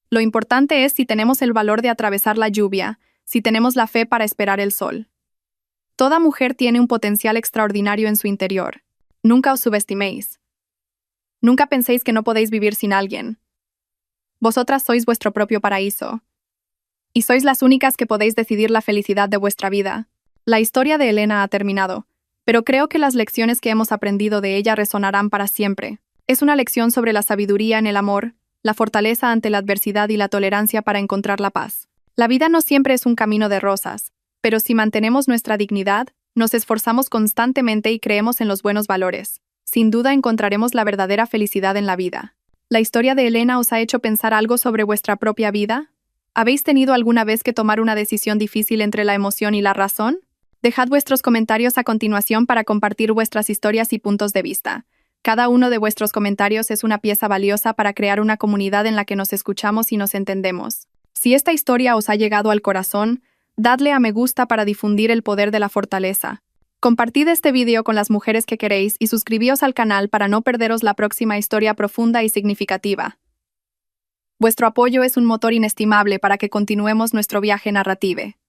Lo importante es si tenemos el valor de atravesar la lluvia, si tenemos la fe para esperar el sol. Toda mujer tiene un potencial extraordinario en su interior. Nunca os subestiméis. Nunca penséis que no podéis vivir sin alguien. Vosotras sois vuestro propio paraíso. Y sois las únicas que podéis decidir la felicidad de vuestra vida. La historia de Elena ha terminado, pero creo que las lecciones que hemos aprendido de ella resonarán para siempre. Es una lección sobre la sabiduría en el amor, la fortaleza ante la adversidad y la tolerancia para encontrar la paz. La vida no siempre es un camino de rosas, pero si mantenemos nuestra dignidad, nos esforzamos constantemente y creemos en los buenos valores, sin duda encontraremos la verdadera felicidad en la vida. ¿La historia de Elena os ha hecho pensar algo sobre vuestra propia vida? ¿Habéis tenido alguna vez que tomar una decisión difícil entre la emoción y la razón? Dejad vuestros comentarios a continuación para compartir vuestras historias y puntos de vista. Cada uno de vuestros comentarios es una pieza valiosa para crear una comunidad en la que nos escuchamos y nos entendemos. Si esta historia os ha llegado al corazón, dadle a me gusta para difundir el poder de la fortaleza. Compartid este video con las mujeres que queréis y suscribíos al canal para no perderos la próxima historia profunda y significativa. Vuestro apoyo es un motor inestimable para que continuemos nuestro viaje narrativo.